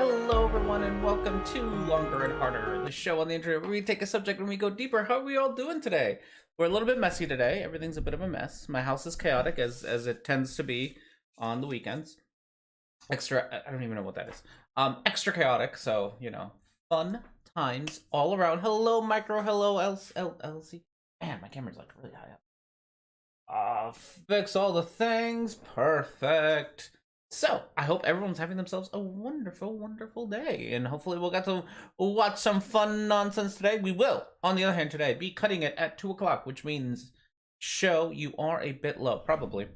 Hello everyone and welcome to Longer and Harder, the show on the internet where we take a subject and we go deeper. How are we all doing today? We're a little bit messy today. Everything's a bit of a mess. My house is chaotic as it tends to be on the weekends. I don't even know what that is. Extra chaotic, so, you know, fun times all around. Hello Micro, hello LC. Man, my camera's like really high up. Fix all the things. Perfect. So, I hope everyone's having themselves a wonderful, wonderful day, and hopefully we'll get to watch some fun nonsense today. We will, on the other hand, today, be cutting it at 2 o'clock, which means, show, you are a bit low, probably.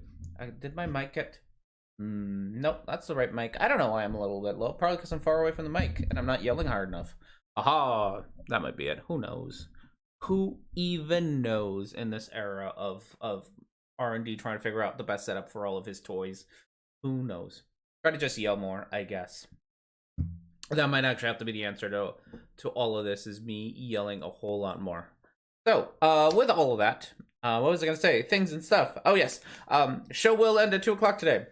Did my mic get... nope, that's the right mic. I don't know why I'm a little bit low, probably because I'm far away from the mic, and I'm not yelling hard enough. Aha, that might be it. Who knows? Who even knows in this era of R&D trying to figure out the best setup for all of his toys? Who knows? Try to just yell more, I guess. That might actually have to be the answer to all of this, is me yelling a whole lot more. So, with all of that, what was I going to say? Things and stuff. Oh, yes. Show will end at 2 o'clock today.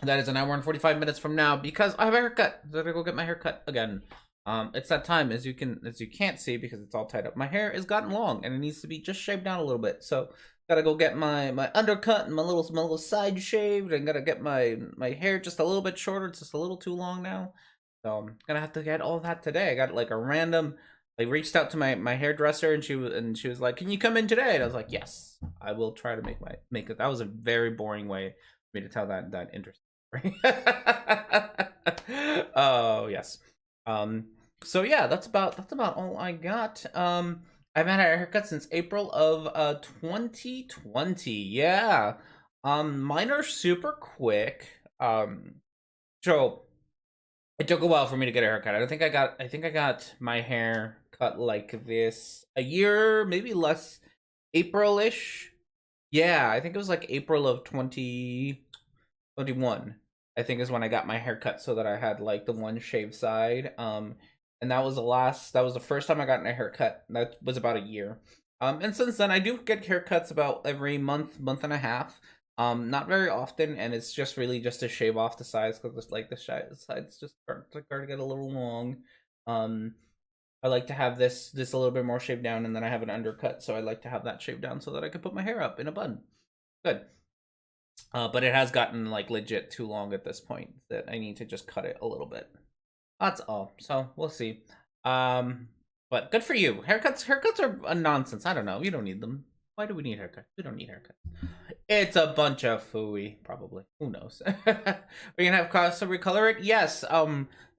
That is an hour and 45 minutes from now because I have a haircut. So I gotta go get my haircut again. It's that time, as you can't see because it's all tied up. My hair has gotten long and it needs to be just shaved down a little bit. So gotta go get my undercut and my little side shaved, and gotta get my hair just a little bit shorter. It's just a little too long now. So I'm gonna have to get all that today. I got like a random, I reached out to my hairdresser and she was like, "Can you come in today?" And I was like, "Yes, I will try to make it." That was a very boring way for me to tell that interesting story. Oh yes. So yeah, that's about all I got. I've had a haircut since April of 2020. Yeah. Mine are super quick. So it took a while for me to get a haircut. I think I got my hair cut like this a year, maybe less, April-ish. Yeah, I think it was like April of 2021. I think is when I got my hair cut so that I had like the one shaved side. And that was the first time I got a haircut. That was about a year. And since then I do get haircuts about every month and a half. Not very often, and it's just really just to shave off the sides because like the sides just start to get a little long. I like to have this a little bit more shaved down, and then I have an undercut, so I like to have that shaved down so that I can put my hair up in a bun. Good. But it has gotten like legit too long at this point that I need to just cut it a little bit. That's all. So we'll see. But good for you. Haircuts are a nonsense. I don't know. You don't need them. Why do we need haircuts? We don't need haircuts. It's a bunch of phooey, probably. Who knows? Are you gonna have cause to recolor it? Yes.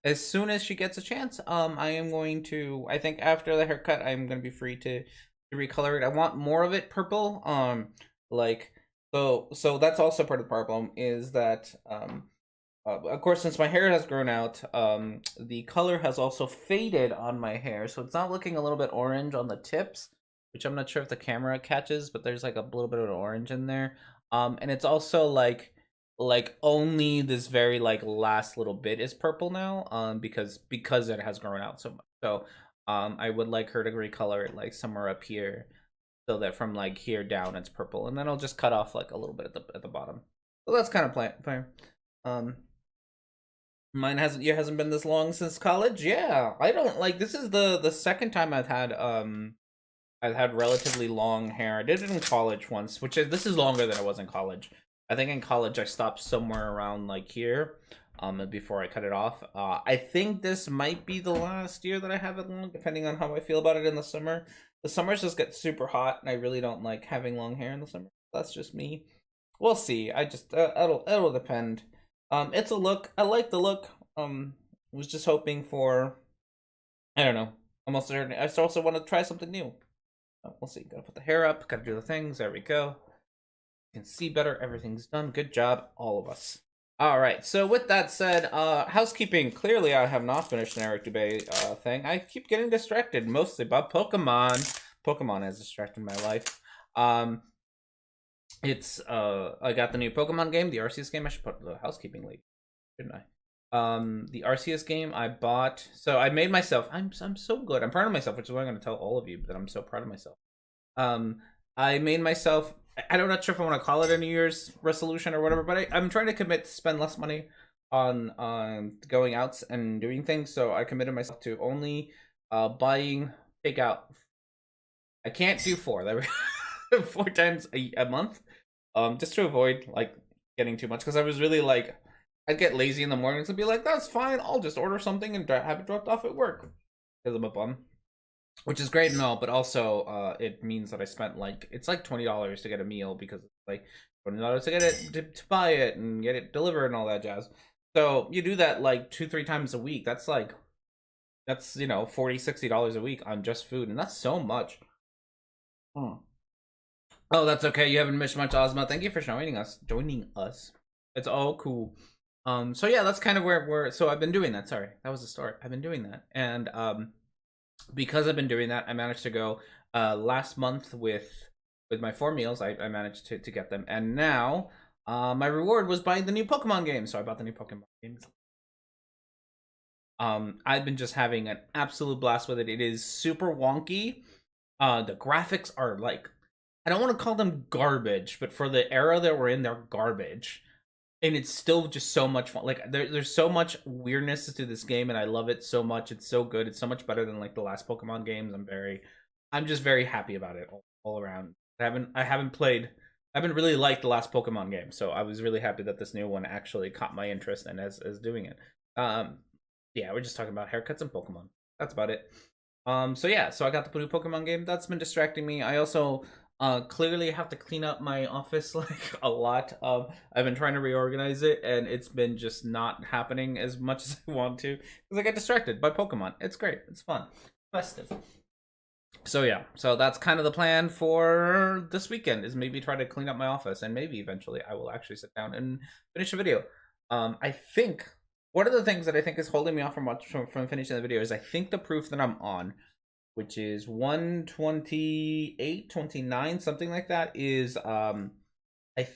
As soon as she gets a chance, I am going to. I think after the haircut, I'm gonna be free to recolor it. I want more of it purple. Like. So that's also part of the problem, is that, of course, since my hair has grown out, the color has also faded on my hair, so it's not looking a little bit orange on the tips, which I'm not sure if the camera catches, but there's like a little bit of orange in there. And it's also like only this very like last little bit is purple now, because it has grown out so much. So I would like her to recolor it like somewhere up here, so that from like here down it's purple, and then I'll just cut off like a little bit at the bottom. So that's kind of plan. Mine hasn't been this long since college. Yeah, I don't like, this is the second time I've had relatively long hair. I did it in college once, this is longer than I was in college. I think in college I stopped somewhere around like here, before I cut it off. I think this might be the last year that I have it long, depending on how I feel about it in the summer. The summers just get super hot, and I really don't like having long hair in the summer. That's just me. We'll see. I just it'll depend. It's a look. I like the look. Was just hoping for, I don't know. Almost certain. I also want to try something new. We'll see. Gotta put the hair up. Gotta do the things. There we go. You can see better. Everything's done. Good job, all of us. All right, so with that said, housekeeping. Clearly, I have not finished an Eric Dubay thing. I keep getting distracted, mostly by Pokemon. Pokemon has distracted my life. It's I got the new Pokemon game, the Arceus game. I should put the housekeeping link, shouldn't I? The Arceus game I bought. So I made myself. I'm so good. I'm proud of myself, which is why I'm going to tell all of you that I'm so proud of myself. I made myself. I'm not sure if I want to call it a New Year's resolution or whatever, but I'm trying to commit to spend less money on going out and doing things, so I committed myself to only buying takeout. I can't do four. Four times a month, just to avoid like getting too much, because I was really like, I'd get lazy in the mornings and be like, that's fine, I'll just order something and have it dropped off at work because I'm a bum, which is great and all, but also it means that I spent like, it's like $20 to get a meal, because it's like $20 to get it, to buy it and get it delivered and all that jazz. So you do that like 2-3 times a week. That's like, that's, you know, $40-$60 a week on just food, and that's so much. Hmm. Oh, that's okay. You haven't missed much, Ozma. Thank you for joining us. It's all cool. So yeah, that's kind of where we're. So I've been doing that. Sorry, that was the start. I've been doing that, and because I've been doing that, I managed to go last month with my 4 meals. I managed to get them, and now my reward was buying the new Pokemon game. So I bought the new Pokemon games. I've been just having an absolute blast with it. It is super wonky. The graphics are like, I don't want to call them garbage, but for the era that we're in, they're garbage. And it's still just so much fun. Like there's so much weirdness to this game, and I love it so much. It's so good. It's so much better than like the last Pokemon games. I'm just very happy about it all around. I haven't really liked the last Pokemon game, so I was really happy that this new one actually caught my interest and as doing it. Yeah, we're just talking about haircuts and Pokemon. That's about it. So yeah, so I got the new Pokemon game. That's been distracting me. I also clearly have to clean up my office like a lot. I've been trying to reorganize it, and it's been just not happening as much as I want to, because I get distracted by Pokemon. It's great. It's fun. Festive. So yeah, so that's kind of the plan for this weekend, is maybe try to clean up my office, and maybe eventually I will actually sit down and finish a video. I think one of the things that I think is holding me off from finishing the video is, I think the proof that I'm on, which is 128, 29, something like that, is I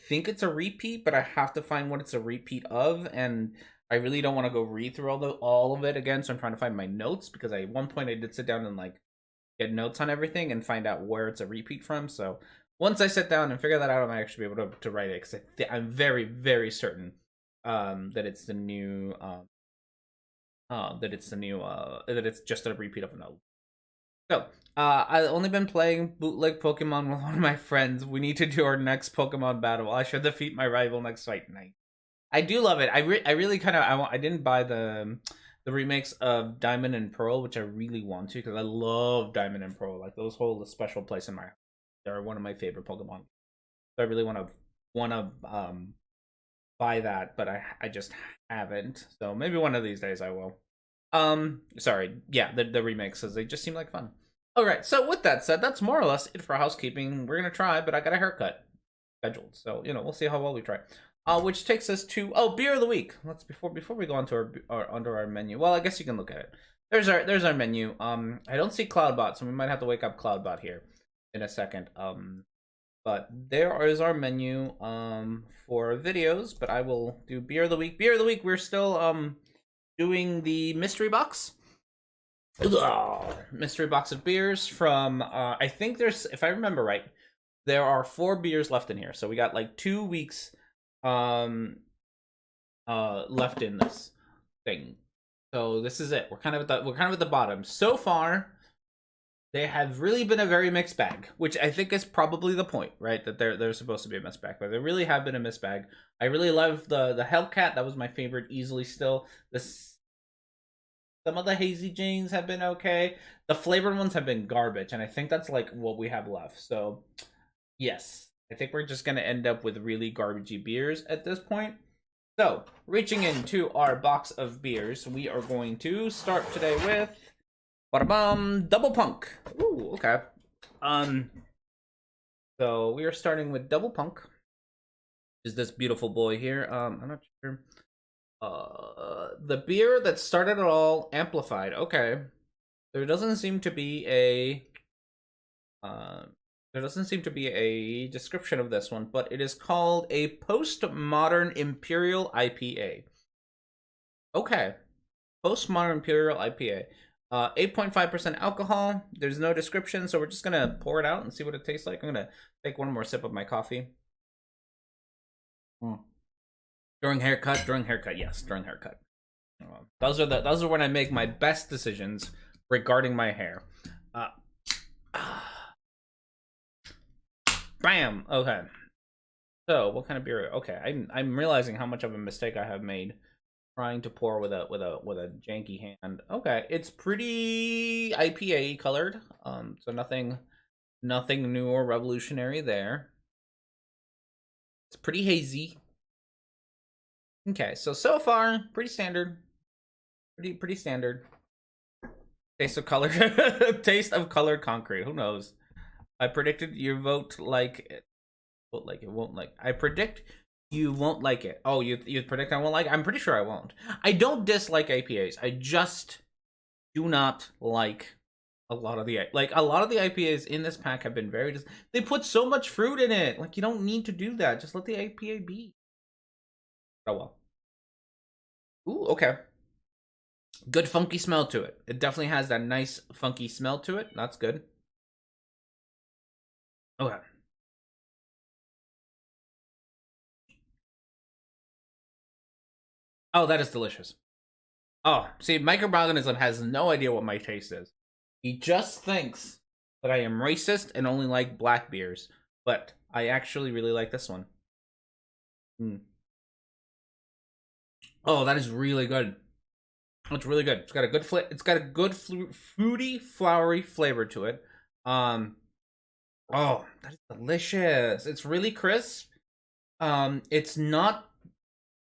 think it's a repeat, but I have to find what it's a repeat of, and I really don't want to go read through all of it again, so I'm trying to find my notes, because at one point I did sit down and like get notes on everything and find out where it's a repeat from. So once I sit down and figure that out, I might actually be able to write it, because I'm very, very certain that it's the new that it's just a repeat of a note. So I've only been playing bootleg Pokemon with one of my friends. We need to do our next Pokemon battle. I should defeat my rival next fight night. I do love it. I really kind of I didn't buy the remakes of Diamond and Pearl, which I really want to, because I love Diamond and Pearl. Like, those hold a special place in my heart. They're one of my favorite Pokemon. So I really want to buy that, but I just haven't. So maybe one of these days I will. Sorry, yeah, the remakes, as they just seem like fun. All right, so with that said, that's more or less it for housekeeping. We're gonna try, but I got a haircut scheduled, so you know, we'll see how well we try. Which takes us to beer of the week. Let's before we go on to our menu. Well, I guess you can look at it. There's our menu. I don't see Cloudbot, so we might have to wake up Cloudbot here in a second. But there is our menu for videos. But I will do beer of the week. Beer of the week. We're still doing the mystery box. Mystery box of beers from I think there's, if I remember right, there are 4 beers left in here. So we got like 2 weeks left in this thing. So this is it. We're kind of at the bottom. So far, they have really been a very mixed bag, which I think is probably the point, right? That they're supposed to be a mixed bag, but they really have been a mixed bag. I really love the Hellcat. That was my favorite easily still. Some of the Hazy Janes have been okay. The flavored ones have been garbage, and I think that's like what we have left. So yes, I think we're just going to end up with really garbagey beers at this point. So, reaching into our box of beers, we are going to start today with Double Punk. Ooh, okay. So we are starting with Double Punk. Is this beautiful boy here? I'm not sure. The beer that started it all, Amplified. Okay. There doesn't seem to be a description of this one, but it is called a postmodern Imperial IPA. Okay. Postmodern Imperial IPA. 8.5% alcohol. There's no description, so we're just gonna pour it out and see what it tastes like. I'm gonna take one more sip of my coffee. During haircut, yes, during haircut. Those are when I make my best decisions regarding my hair. Uh, Bam. Okay. So, what kind of beer? Okay, I'm realizing how much of a mistake I have made trying to pour with a janky hand. Okay, it's pretty IPA colored. So nothing new or revolutionary there. It's pretty hazy. Okay, so far pretty standard. Pretty standard. Taste of color. Taste of colored concrete. Who knows? I predicted your vote like it. Vote like it won't like. I predict you won't like it. Oh, you predict I won't like it? I'm pretty sure I won't. I don't dislike IPAs. I just do not like a lot of the IPAs in this pack have been very they put so much fruit in it. Like, you don't need to do that. Just let the IPA be. Oh well. Ooh, okay. Good funky smell to it. It definitely has that nice funky smell to it. That's good. Okay. Oh, that is delicious. Oh, see, microorganism has no idea what my taste is. He just thinks that I am racist and only like black beers, but I actually really like this one. Mm. Oh, that is really good. It's really good. It's got a good It's got a good fruity, flowery flavor to it. Oh, that is delicious. It's really crisp. It's not.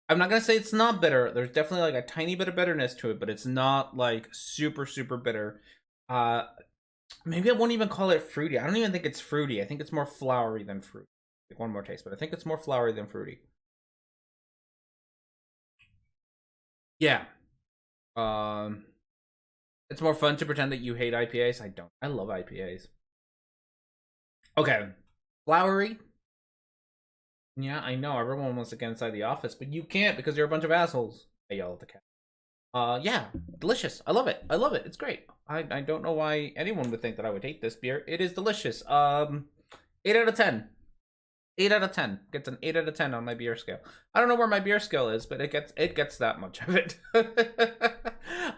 I'm not gonna say it's not bitter. There's definitely like a tiny bit of bitterness to it, but it's not like super bitter. Uh, Maybe I won't even call it fruity. I don't even think it's fruity. I think it's more flowery than fruit. Take one more taste, but I think it's more flowery than fruity. Yeah. Um, it's more fun to pretend that you hate IPAs. I don't. I love IPAs. Okay. Flowery. Yeah, I know. Everyone wants to get inside the office, but you can't because you're a bunch of assholes. I yell at the cat. Yeah, delicious. I love it. I love it. It's great. I don't know why anyone would think that I would hate this beer. It is delicious. 8 out of 10. 8 out of 10. Gets an 8 out of 10 on my beer scale. I don't know where my beer scale is, but it gets that much of it.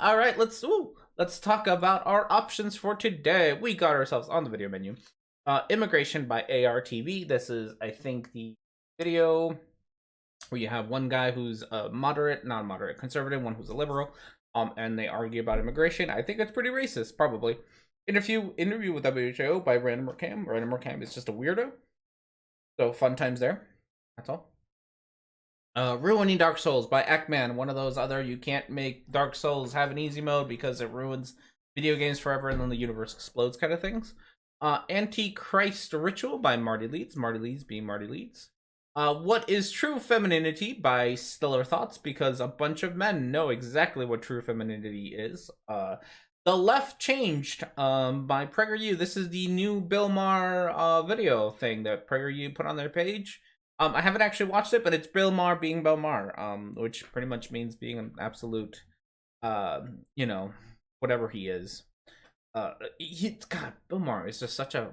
All right, let's talk about our options for today. We got ourselves on the video menu. Immigration by ARTV. This is, I think, the video where you have one guy who's a moderate, not moderate, conservative, one who's a liberal, and they argue about immigration. I think it's pretty racist, probably. Interview with WHO by Random or Cam. Random or Cam is just a weirdo. So fun times there. That's all. Ruining Dark Souls by Ekman. One of those other you can't make Dark Souls have an easy mode because it ruins video games forever and then the universe explodes kind of things. Antichrist Ritual by Marty Leeds. Marty Leeds being Marty Leeds. What is True Femininity by Stellar Thoughts, because a bunch of men know exactly what true femininity is. The Left Changed by PragerU. This is the new Bill Maher video thing that PragerU put on their page. I haven't actually watched it, but it's Bill Maher being Bill Maher, which pretty much means being an absolute, whatever he is. God, Bill Maher is just such a...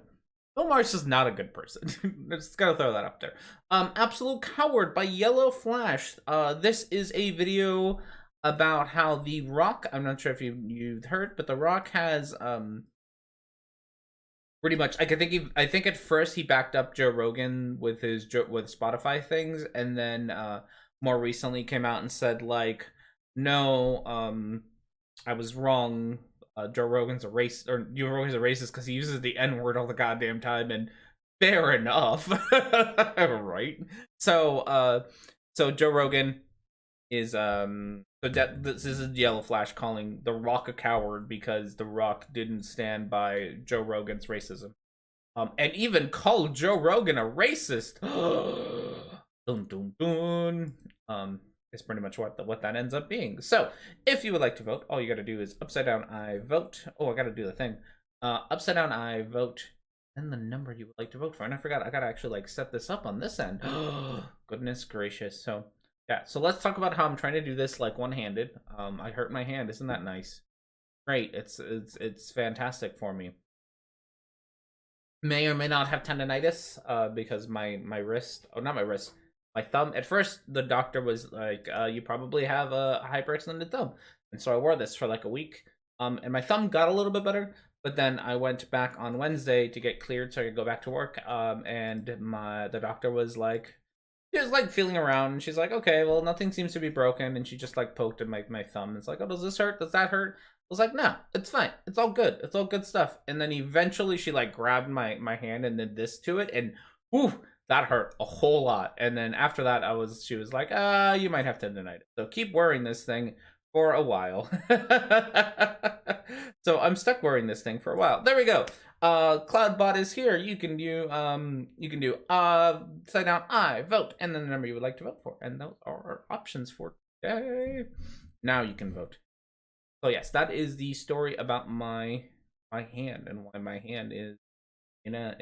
Bill Maher's just not a good person. Just gotta throw that up there. Absolute Coward by Yellow Flash. This is a video about how The Rock, I'm not sure if you've heard, but The Rock has pretty much, I think at first he backed up Joe Rogan with with Spotify things, and then more recently came out and said like, no, I was wrong. Joe Rogan's a racist, or Joe Rogan's a racist because he uses the N word all the goddamn time, and fair enough, right? So Joe Rogan is this is Yellow Flash calling The Rock a coward because The Rock didn't stand by Joe Rogan's racism, and even called Joe Rogan a racist. Dun dun dun. Is pretty much what that ends up being. So, if you would like to vote, all you got to do is upside down I vote. Oh, I got to do the thing. Upside down I vote, and the number you would like to vote for. And I forgot, I got to actually like set this up on this end. Goodness gracious. So, yeah. So let's talk about how I'm trying to do this like one-handed. I hurt my hand. Isn't that nice? Great. It's fantastic for me. May or may not have tendonitis because my wrist. Oh, not my wrist. my thumb. At first, the doctor was like, "You probably have a hyperextended thumb," and so I wore this for like a week. And my thumb got a little bit better, but then I went back on Wednesday to get cleared so I could go back to work. And the doctor was like, she was like feeling around, and she's like, "Okay, well, nothing seems to be broken," and she just like poked at my thumb. It's like, "Oh, does this hurt? Does that hurt?" I was like, "No, it's fine. It's all good. It's all good stuff." And then eventually she like grabbed my hand and did this to it, and whew, that hurt a whole lot. And then after that, she was like, you might have tendonitis. So keep wearing this thing for a while." So I'm stuck wearing this thing for a while. There we go. Cloudbot is here. You can do side down I vote and then the number you would like to vote for, and those are our options for today. Now you can vote. So yes, that is the story about my hand and why my hand is in a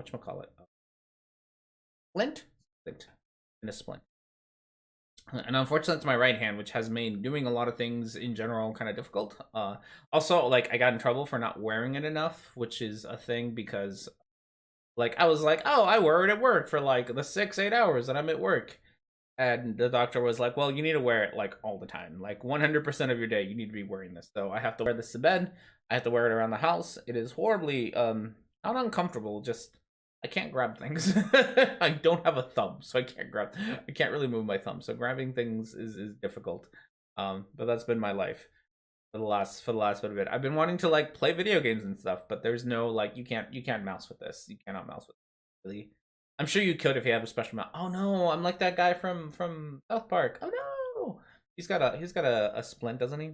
whatchamacallit, splint in a splint. And unfortunately, it's my right hand, which has made doing a lot of things in general kind of difficult. Also, like, I got in trouble for not wearing it enough, which is a thing because, like, I was like, "Oh, I wear it at work for like the 6-8 hours that I'm at work," and the doctor was like, "Well, you need to wear it like all the time, like 100% of your day. You need to be wearing this." So I have to wear this to bed. I have to wear it around the house. It is horribly not uncomfortable, just I can't grab things. I don't have a thumb, so I can't really move my thumb. So grabbing things is difficult. But that's been my life for the last bit of it. I've been wanting to like play video games and stuff, but there's no like you can't mouse with this. You cannot mouse with it. Really. I'm sure you could if you have a special mouse. Oh no, I'm like that guy from South Park. Oh no. He's got a splint, doesn't he?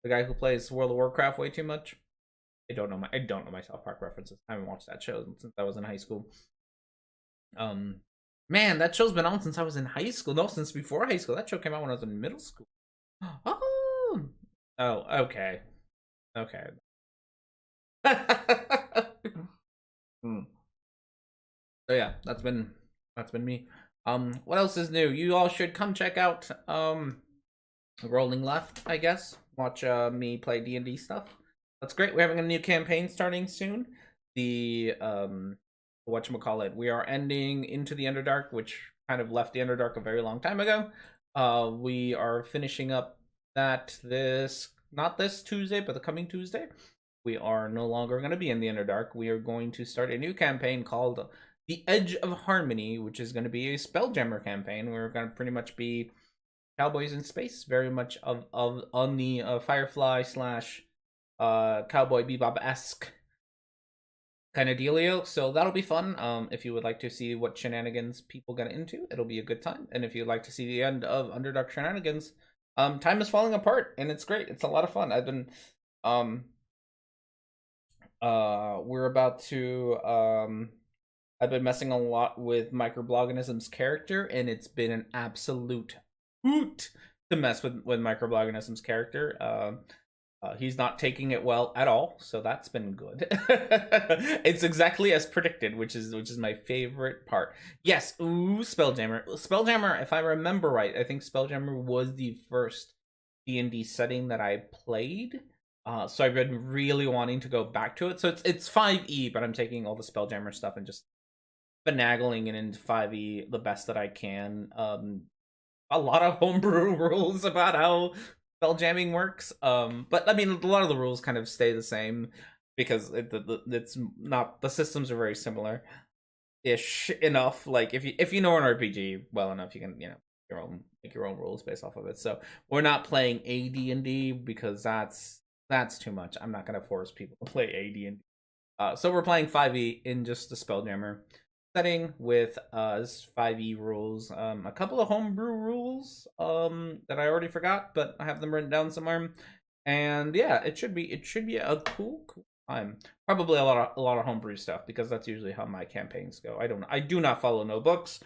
The guy who plays World of Warcraft way too much. I don't know my South Park references. I haven't watched that show since I was in high school. Man, that show's been on since I was in high school. No, since before high school. That show came out when I was in middle school. Oh, okay. So yeah, that's been me. What else is new? You all should come check out Rolling Left, I guess. Watch me play D&D stuff. That's great. We're having a new campaign starting soon. The whatchamacallit, we are ending Into the Underdark, which kind of left the Underdark a very long time ago. We are finishing up that not this Tuesday, but the coming Tuesday. We are no longer going to be in the Underdark. We are going to start a new campaign called The Edge of Harmony, which is going to be a Spelljammer campaign. We're going to pretty much be cowboys in space, very much on the Firefly slash Cowboy Bebop-esque kind of dealio. So that'll be fun. If you would like to see what shenanigans people get into, it'll be a good time. And if you'd like to see the end of Underdark shenanigans, time is falling apart and it's great. It's a lot of fun. I've been we're about to I've been messing a lot with Microbloganism's character, and it's been an absolute hoot to mess with Microbloganism's character. He's not taking it well at all, so that's been good. It's exactly as predicted, which is my favorite part. Yes, ooh, Spelljammer, if I remember right, I think Spelljammer was the first D&D setting that I played. So I've been really wanting to go back to it. So it's 5e, but I'm taking all the Spelljammer stuff and just finagling it into 5e the best that I can. A lot of homebrew rules about how spelljamming works, but I mean a lot of the rules kind of stay the same because it's not, the systems are very similar ish enough. Like if you know an RPG well enough, you can make your own rules based off of it. So we're not playing AD&D because that's too much. I'm not going to force people to play AD&D. So we're playing 5e in just the Spelljammer setting with 5e rules, a couple of homebrew rules that I already forgot, but I have them written down somewhere. And yeah, it should be a cool time. Probably a lot of homebrew stuff because that's usually how my campaigns go. I do not follow no books.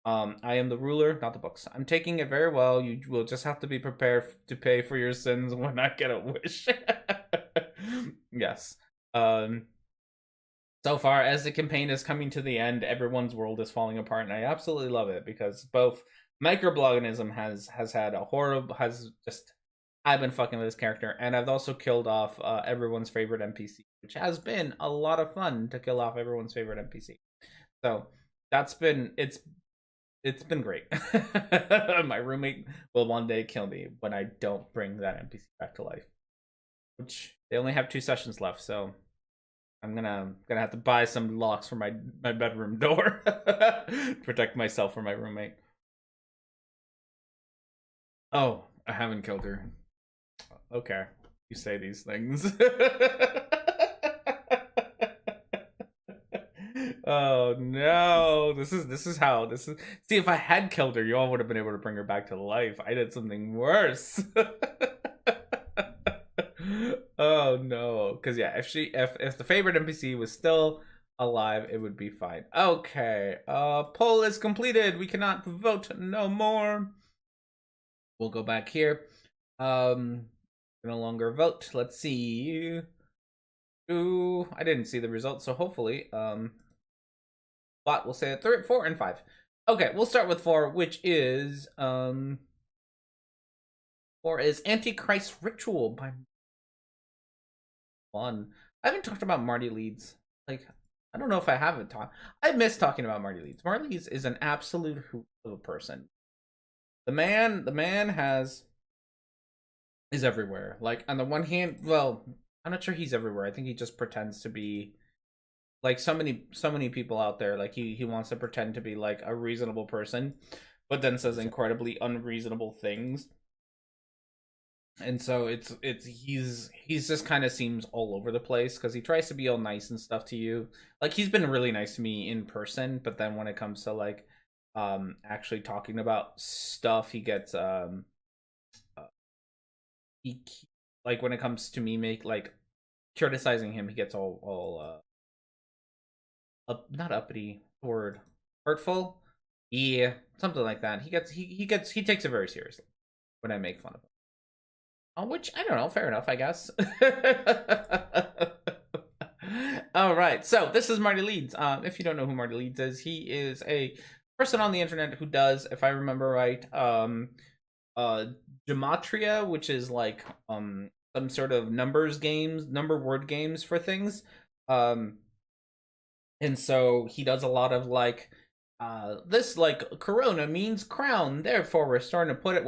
I am the ruler, not the books. I'm taking it very well. You will just have to be prepared to pay for your sins when I get a wish. Yes. So far, as the campaign is coming to the end, everyone's world is falling apart, and I absolutely love it because both Microbloganism I've been fucking with this character, and I've also killed off everyone's favorite NPC, which has been a lot of fun to kill off everyone's favorite NPC. So it's it's been great. My roommate will one day kill me when I don't bring that NPC back to life. Which they only have 2 sessions left, so I'm gonna have to buy some locks for my bedroom door to protect myself from my roommate. Oh, I haven't killed her. Okay, you say these things. Oh no, this is how this is. See, if I had killed her, you all would have been able to bring her back to life. I did something worse. Oh no, because yeah, if the favorite NPC was still alive, it would be fine. Okay, poll is completed. We cannot vote no more. We'll go back here. No longer vote. Let's see. Ooh, I didn't see the results, so hopefully, bot will say 3, 4, and 5. Okay, we'll start with 4, which is 4 is Antichrist Ritual by 1. I haven't talked about Marty Leeds. Like, I don't know if I haven't talked. I miss talking about Marty Leeds. Marty Leeds is an absolute hoot of a person. The man is everywhere. Like, on the one hand, well, I'm not sure he's everywhere. I think he just pretends to be like so many people out there. Like he wants to pretend to be like a reasonable person, but then says incredibly unreasonable things. And so he's just kind of seems all over the place because he tries to be all nice and stuff to you. Like he's been really nice to me in person, but then when it comes to like actually talking about stuff, he gets he like when it comes to me like criticizing him, he gets all not uppity word, hurtful, yeah, something like that. He takes it very seriously when I make fun of him. Which I don't know, fair enough, I guess. All right, so this is Marty Leeds. If you don't know who Marty Leeds is, he is a person on the internet who does, if I remember right, gematria, which is like some sort of number word games for things. And so he does a lot of like this like corona means crown, therefore we're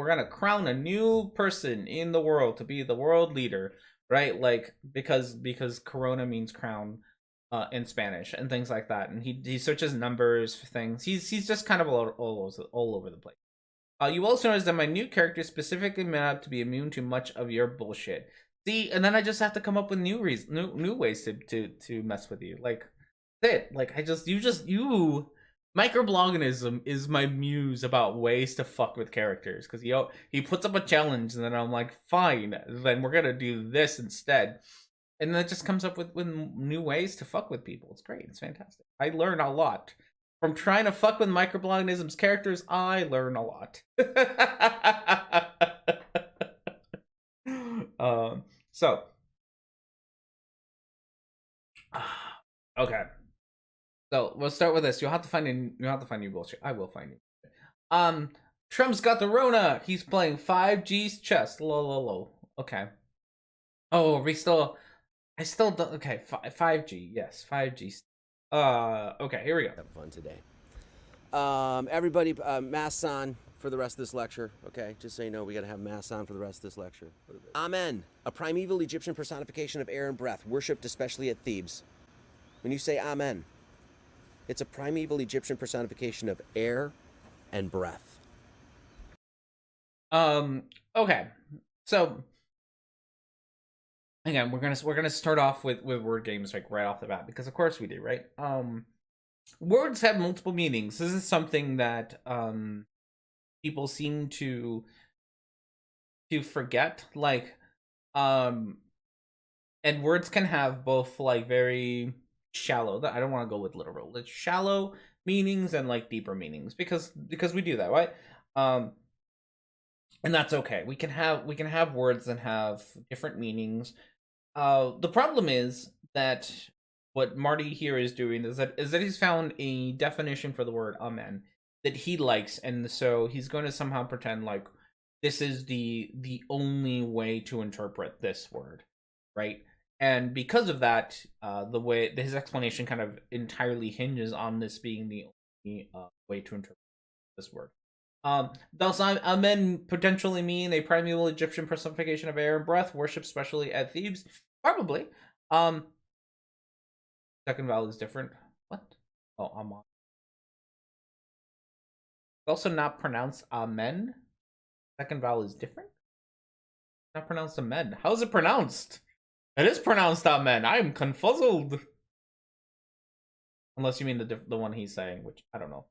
gonna crown a new person in the world to be the world leader, right? Like because corona means crown in Spanish and things like that. And he searches numbers for things. He's just kind of all over the place. You also notice that my new character is specifically meant up to be immune to much of your bullshit. See, and then I just have to come up with new ways to mess with you. Like it. Like you microbloganism is my muse about ways to fuck with characters because he puts up a challenge and then I'm like, fine, then we're gonna do this instead, and then it just comes up with new ways to fuck with people. It's great. It's fantastic. I learn a lot from trying to fuck with microbloganism's characters. I learn a lot. So okay. So we'll start with this. You'll have to find new bullshit. I will find you. Trump's got the Rona. He's playing 5G's chess. Lol. Okay. Oh, I still don't. Okay, 5G. Yes, 5G. Okay. Here we go. Have fun today. Everybody, masks on for the rest of this lecture. Okay, just so you know, we got to have masks on for the rest of this lecture. Amen. A primeval Egyptian personification of air and breath, worshipped especially at Thebes. When you say Amen, it's a primeval Egyptian personification of air and breath. Okay. So again, we're gonna start off with word games like right off the bat because of course we do, right? Words have multiple meanings. This is something that people seem to forget. Like and words can have both like very shallow. I don't want to go with literal. It's shallow meanings and like deeper meanings because we do that, right? And that's okay. We can have words that have different meanings. The problem is that what Marty here is doing is that he's found a definition for the word amen that he likes, and so he's going to somehow pretend like this is the only way to interpret this word, right? And because of that, the way his explanation kind of entirely hinges on this being the only way to interpret. this word. Does Amen potentially mean a primeval Egyptian personification of air and breath, worshipped especially at Thebes? Probably. Second vowel is different. What? Oh, Amon. Also not pronounced Amen. Second vowel is different. Not pronounced Amen. How is it pronounced? It is pronounced Amen. I am confuzzled. Unless you mean the one he's saying, which I don't know.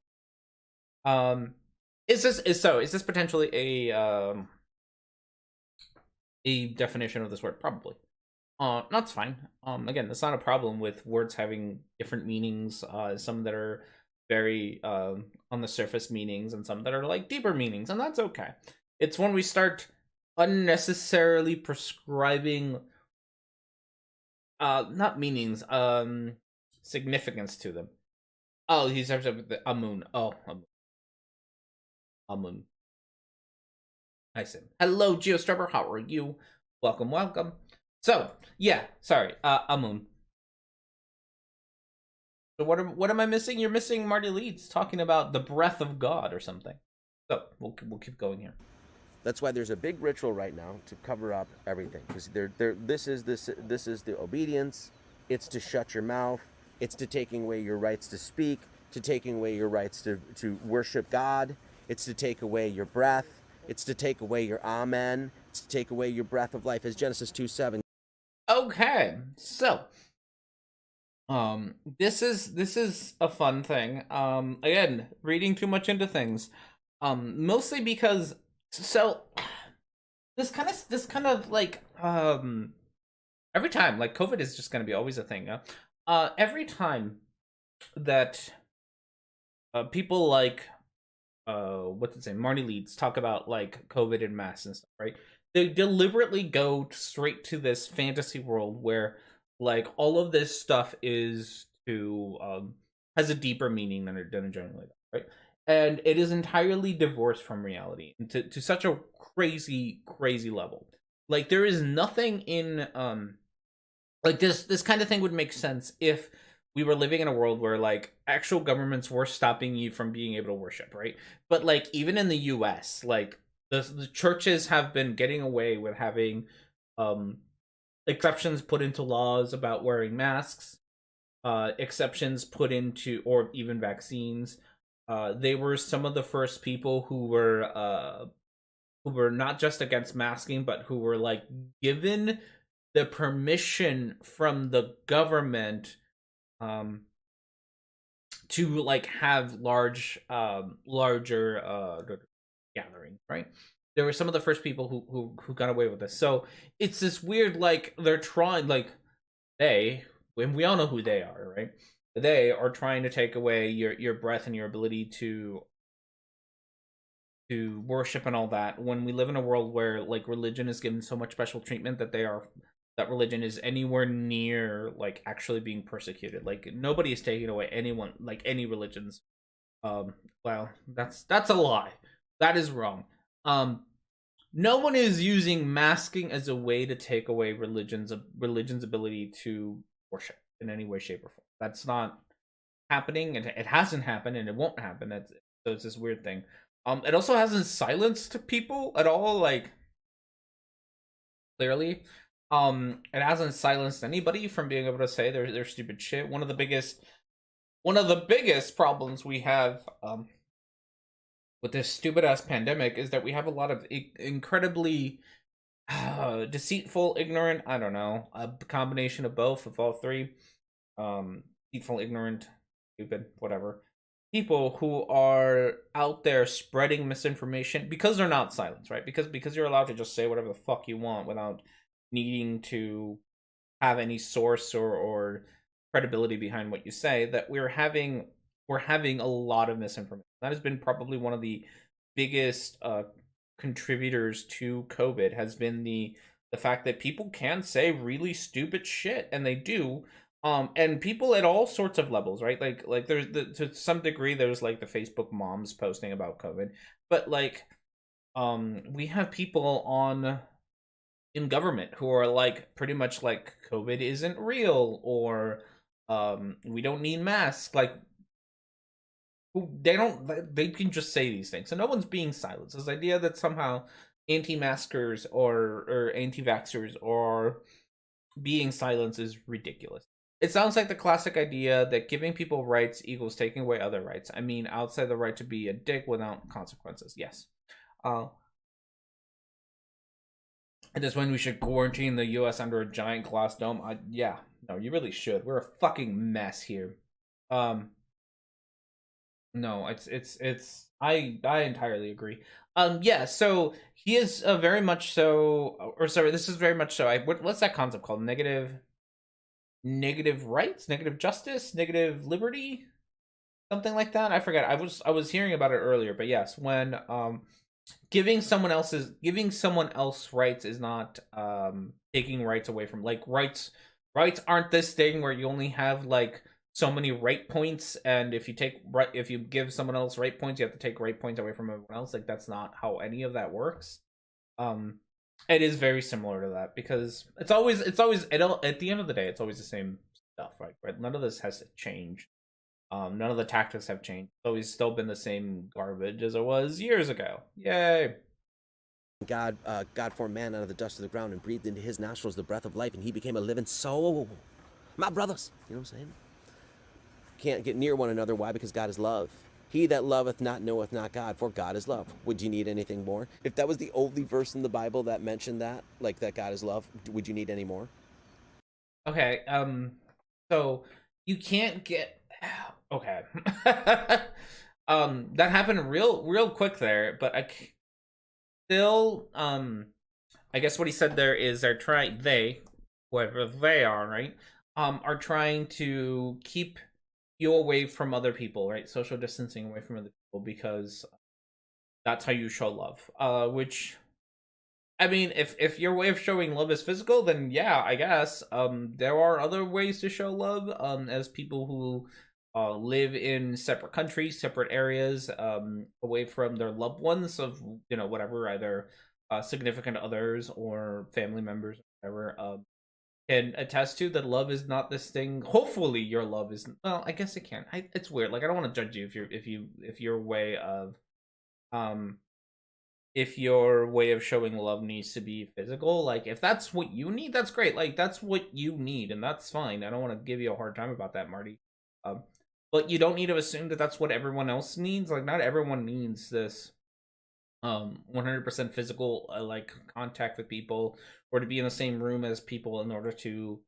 Is this potentially a definition of this word? Probably. That's fine. Again, that's not a problem with words having different meanings. Some that are very on the surface meanings, and some that are like deeper meanings, and that's okay. It's when we start unnecessarily prescribing not meanings, significance to them. Oh, he's with the Amun. Oh, Amun. I see. Hello, Geostrubber. How are you? Welcome, welcome. So, yeah, sorry, Amun. So what am I missing? You're missing Marty Leeds talking about the breath of God or something. So we'll keep going here. That's why there's a big ritual right now to cover up everything, because this is the obedience. It's to shut your mouth. It's to taking away your rights to speak, to taking away your rights to worship God. It's to take away your breath. It's to take away your amen. It's to take away your breath of life, as Genesis 2:7. Okay, so this is a fun thing. Again, reading too much into things. Mostly because this kind of like every time, like, COVID is just gonna be always a thing. Every time that people like what's it say, Marty Leeds talk about like COVID and masks and stuff, right? They deliberately go straight to this fantasy world where like all of this stuff is to has a deeper meaning than it generally does, right? And it is entirely divorced from reality to such a crazy level. Like there is nothing in like this kind of thing would make sense if we were living in a world where like actual governments were stopping you from being able to worship, right? But like even in the US, like the churches have been getting away with having exceptions put into laws about wearing masks, exceptions put into, or even vaccines. They were some of the first people who were not just against masking, but who were like given the permission from the government to like have larger gathering, right? They were some of the first people who got away with this. So it's this weird, like they're trying, like when we all know who they are, right? They are trying to take away your breath and your ability to worship and all that. When we live in a world where like religion is given so much special treatment that religion is anywhere near like actually being persecuted. Like nobody is taking away anyone, like any religions. Well, that's a lie. That is wrong. No one is using masking as a way to take away religion's ability to worship in any way, shape, or form. That's not happening, and it hasn't happened, and it won't happen. So it's this weird thing. It also hasn't silenced people at all, like clearly. It hasn't silenced anybody from being able to say their stupid shit. One of the biggest problems we have with this stupid ass pandemic is that we have a lot of incredibly deceitful, ignorant, I don't know, a combination of both, of all three, deceitful, ignorant, stupid, whatever, people who are out there spreading misinformation because they're not silenced, right? Because you're allowed to just say whatever the fuck you want without needing to have any source or credibility behind what you say, that we're having a lot of misinformation. That has been probably one of the biggest contributors to COVID, has been the fact that people can say really stupid shit, and they do. And people at all sorts of levels, right? Like there's to some degree there's like the Facebook moms posting about COVID, but like we have people in government who are like pretty much like COVID isn't real, or we don't need masks. Like they can just say these things, so no one's being silenced. This idea that somehow anti-maskers or anti-vaxxers are being silenced is ridiculous. It sounds like the classic idea that giving people rights equals taking away other rights. I mean, outside the right to be a dick without consequences. Yes. It is when we should quarantine the U.S. under a giant glass dome. Yeah, no, you really should. We're a fucking mess here. No, it's. I entirely agree. Yeah. So he is very much so, or sorry, this is very much so. What's that concept called? Negative rights, negative justice, negative liberty, something like that. I forget. I was hearing about it earlier, but yes, when giving someone else rights is not taking rights away from, like, rights aren't this thing where you only have like so many right points, and if you give someone else right points, you have to take right points away from everyone else. Like, that's not how any of that works. It is very similar to that, because it's always at the end of the day, it's always the same stuff, right? None of this has changed. None of the tactics have changed. It's always still been the same garbage as it was years ago. Yay. God formed man out of the dust of the ground and breathed into his nostrils the breath of life, and he became a living soul. My brothers, you know what I'm saying? Can't get near one another. Why? Because God is love. He that loveth not knoweth not God, for God is love. Would you need anything more? If that was the only verse in the Bible that mentioned that, like that God is love, would you need any more? Okay, so you can't get okay. That happened real quick there, but I still I guess what he said there is whoever they are, right? Are trying to keep you away from other people, right? Social distancing away from other people, because that's how you show love. Which, I mean, if your way of showing love is physical, then yeah, I guess. There are other ways to show love. As people who live in separate countries, separate areas, away from their loved ones of, whatever, either significant others or family members, or whatever. Can attest to that love is not this thing. Hopefully, your love is. Well, I guess it can. It's weird. Like, I don't want to judge you if your way of um if your way of showing love needs to be physical. Like, if that's what you need, that's great. Like, that's what you need, and that's fine. I don't want to give you a hard time about that, Marty. Um, but you don't need to assume that that's what everyone else needs. Like, not everyone needs this 100% physical like contact with people, or to be in the same room as people in order to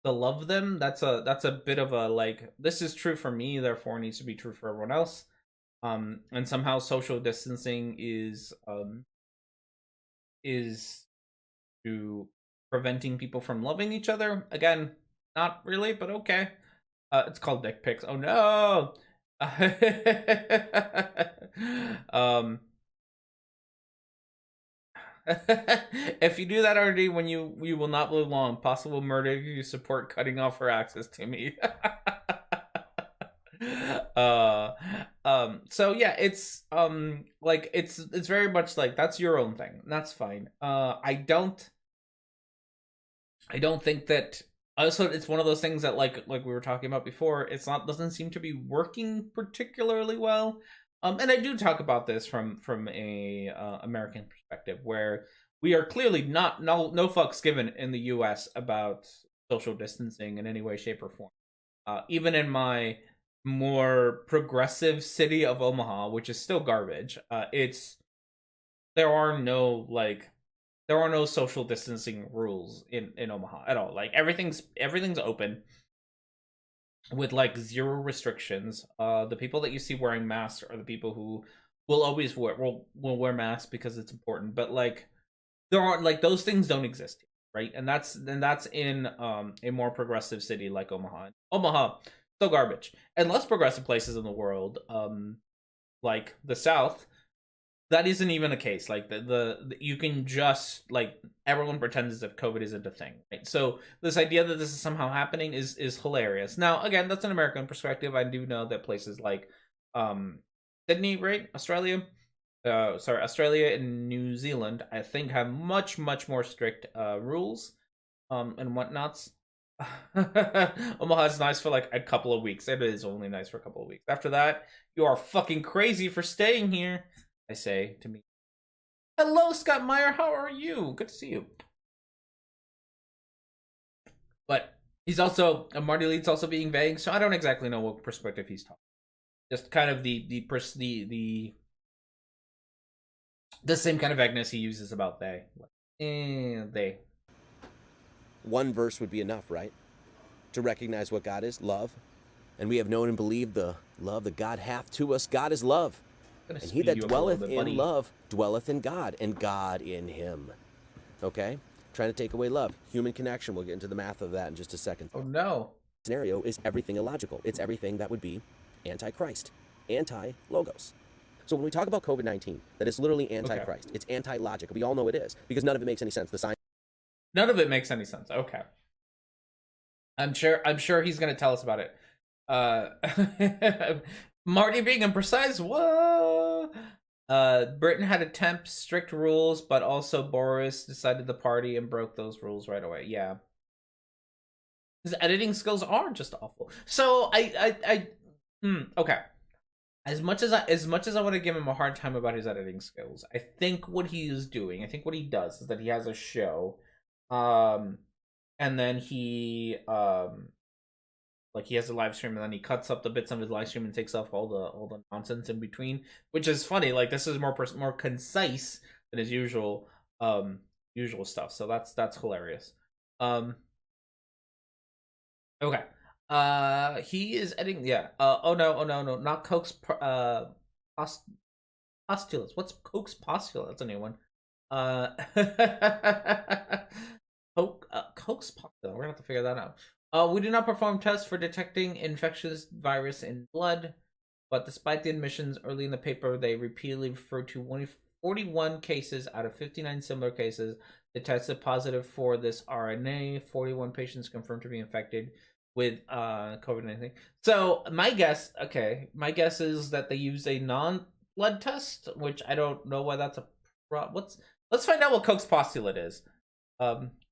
love them. That's a bit of a, like, this is true for me, therefore it needs to be true for everyone else. And somehow social distancing is to preventing people from loving each other. Again, not really, but okay. It's called dick pics. Oh no. um If you do that already, when you will not live long. Possible murder if you support cutting off her access to me. uh so yeah, it's like, it's very much like, that's your own thing. That's fine. I don't think that, also, it's one of those things that, like we were talking about before, doesn't seem to be working particularly well. And I do talk about this from a American perspective, where we are clearly no fucks given in the U.S. about social distancing in any way, shape, or form. Even in my more progressive city of Omaha, which is still garbage, there are no social distancing rules in Omaha at all. Like, everything's open with like zero restrictions. The people that you see wearing masks are the people who will always will wear masks because it's important. But like, there aren't, like, those things don't exist, right? And that's in a more progressive city like Omaha. Omaha, still garbage. And less progressive places in the world, like the South, that isn't even a case. Like, the you can just, like, everyone pretends as if COVID isn't a thing, right? So this idea that this is somehow happening is hilarious. Now, again, that's an American perspective. I do know that places like Sydney, right, Australia, Australia and New Zealand, I think, have much more strict rules and whatnots. Omaha is nice for like a couple of weeks. It is only nice for a couple of weeks. After that, you are fucking crazy for staying here, I say to me. Hello, Scott Meyer. How are you? Good to see you. But he's also Marty Leeds also being vague, so I don't exactly know what perspective he's talking. Just kind of the same kind of vagueness he uses about they. They. One verse would be enough, right? To recognize what God is, love. And we have known and believed the love that God hath to us. God is love. And he that dwelleth in love dwelleth in God, and God in him. Okay? Trying to take away love. Human connection. We'll get into the math of that in just a second. Oh, no. Scenario is everything illogical. It's everything that would be anti-Christ, anti-logos. So when we talk about COVID-19, that is literally anti-Christ. Okay. It's anti-logic. We all know it is, because none of it makes any sense. The science. None of it makes any sense. Okay. I'm sure he's gonna tell us about it. Marty being imprecise. Whoa. Britain had attempt strict rules, but also Boris decided the party and broke those rules right away. Yeah. His editing skills are just awful. So okay. As much as I want to give him a hard time about his editing skills, I think what he is doing, I think what he does is that he has a show, and then he like he has a live stream and then he cuts up the bits of his live stream and takes off all the nonsense in between, which is funny. Like this is more concise than his usual stuff. So that's hilarious. Okay. He is editing. Yeah. Oh no, not Coke's postulates. What's Coke's postulate? That's a new one. Coke's postulate. We're gonna have to figure that out. We do not perform tests for detecting infectious virus in blood, but despite the admissions early in the paper, they repeatedly refer to 41 cases out of 59 similar cases that tested positive for this RNA. 41 patients confirmed to be infected with COVID-19. So my guess is that they use a non-blood test, which I don't know why that's a let's find out what Koch's postulate is.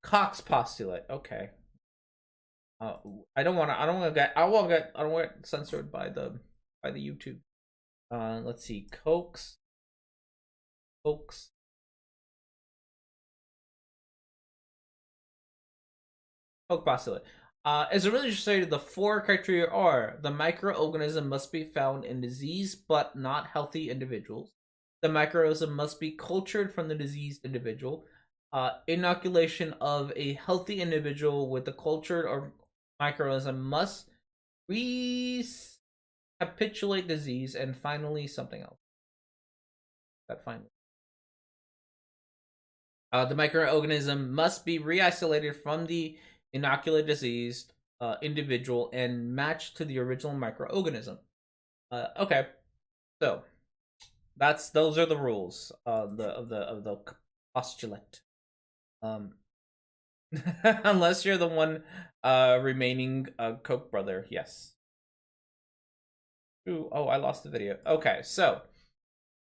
Cox postulate. Okay. I don't want to get censored by the YouTube. Let's see. Koch postulate. As a religious stated, the four criteria are: the microorganism must be found in diseased but not healthy individuals. The microorganism must be cultured from the diseased individual. Inoculation of a healthy individual with the cultured or microorganism must recapitulate disease, and finally something else. That finally. The microorganism must be re-isolated from the inoculated diseased individual and matched to the original microorganism. Okay, so those are the rules of the postulate. Unless you're the one remaining Koch brother, yes. Ooh, oh, I lost the video. Okay, so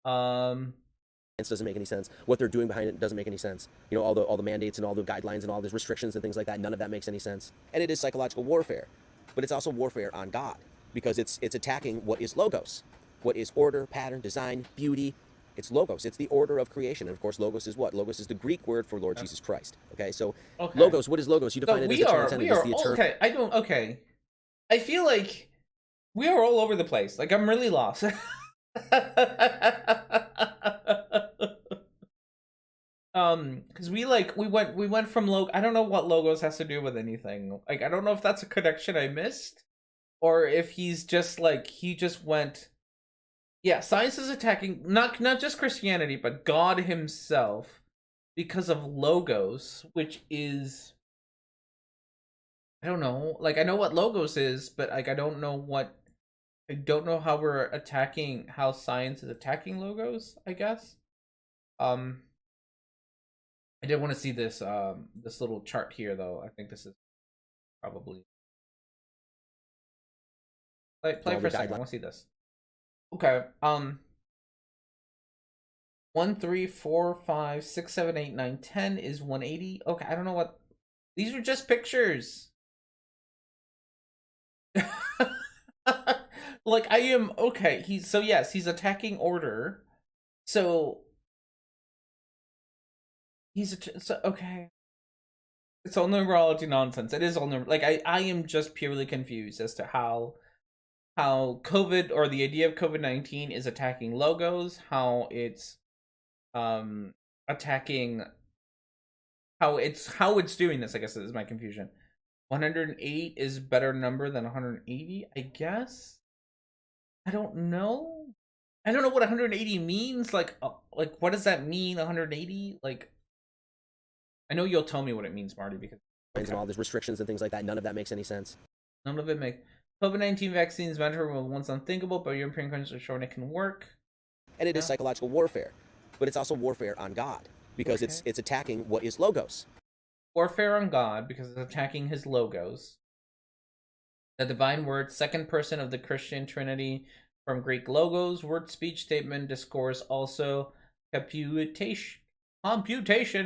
it doesn't make any sense. What they're doing behind it doesn't make any sense. You know, all the mandates and all the guidelines and all these restrictions and things like that, none of that makes any sense. And it is psychological warfare, but it's also warfare on God, because it's attacking what is logos, what is order, pattern, design, beauty. It's logos. It's the order of creation. And of course, logos is what? Logos is the Greek word for Lord Jesus Christ. Okay, so logos, what is logos? You define it as the transcendent, it's the eternal. Okay. I feel like we are all over the place. Like, I'm really lost. Because we went from I don't know what logos has to do with anything. Like, I don't know if that's a connection I missed, or if he's just like, he just went, yeah, science is attacking not just Christianity, but God himself because of logos, which is, I don't know. Like, I know what logos is, but like I don't know how we're attacking, how science is attacking logos, I guess. I did want to see this this little chart here though. I think this is probably play for a second. I want to see this. Okay. 1, 3, 4, 5, 6, 7, 8, 9, 10 is 180. Okay, I don't know what these are, just pictures. Like, I am okay. Yes, he's attacking order. So okay. It's all numerology nonsense. It is all like I am just purely confused as to how COVID, or the idea of COVID-19, is attacking logos, how it's attacking how it's doing this, I guess, is my confusion. 108 is better number than 180, I guess. I don't know. I don't know what 180 means. Like what does that mean? 180? Like, I know you'll tell me what it means, Marty, because and all these restrictions and things like that. None of that makes any sense. None of it makes. COVID-19 vaccines matter once unthinkable, but European countries are showing it can work. And it is psychological warfare, but it's also warfare on God, because it's attacking what is logos. Warfare on God because it's attacking his logos. The divine word, second person of the Christian Trinity, from Greek logos, word, speech, statement, discourse, also computation,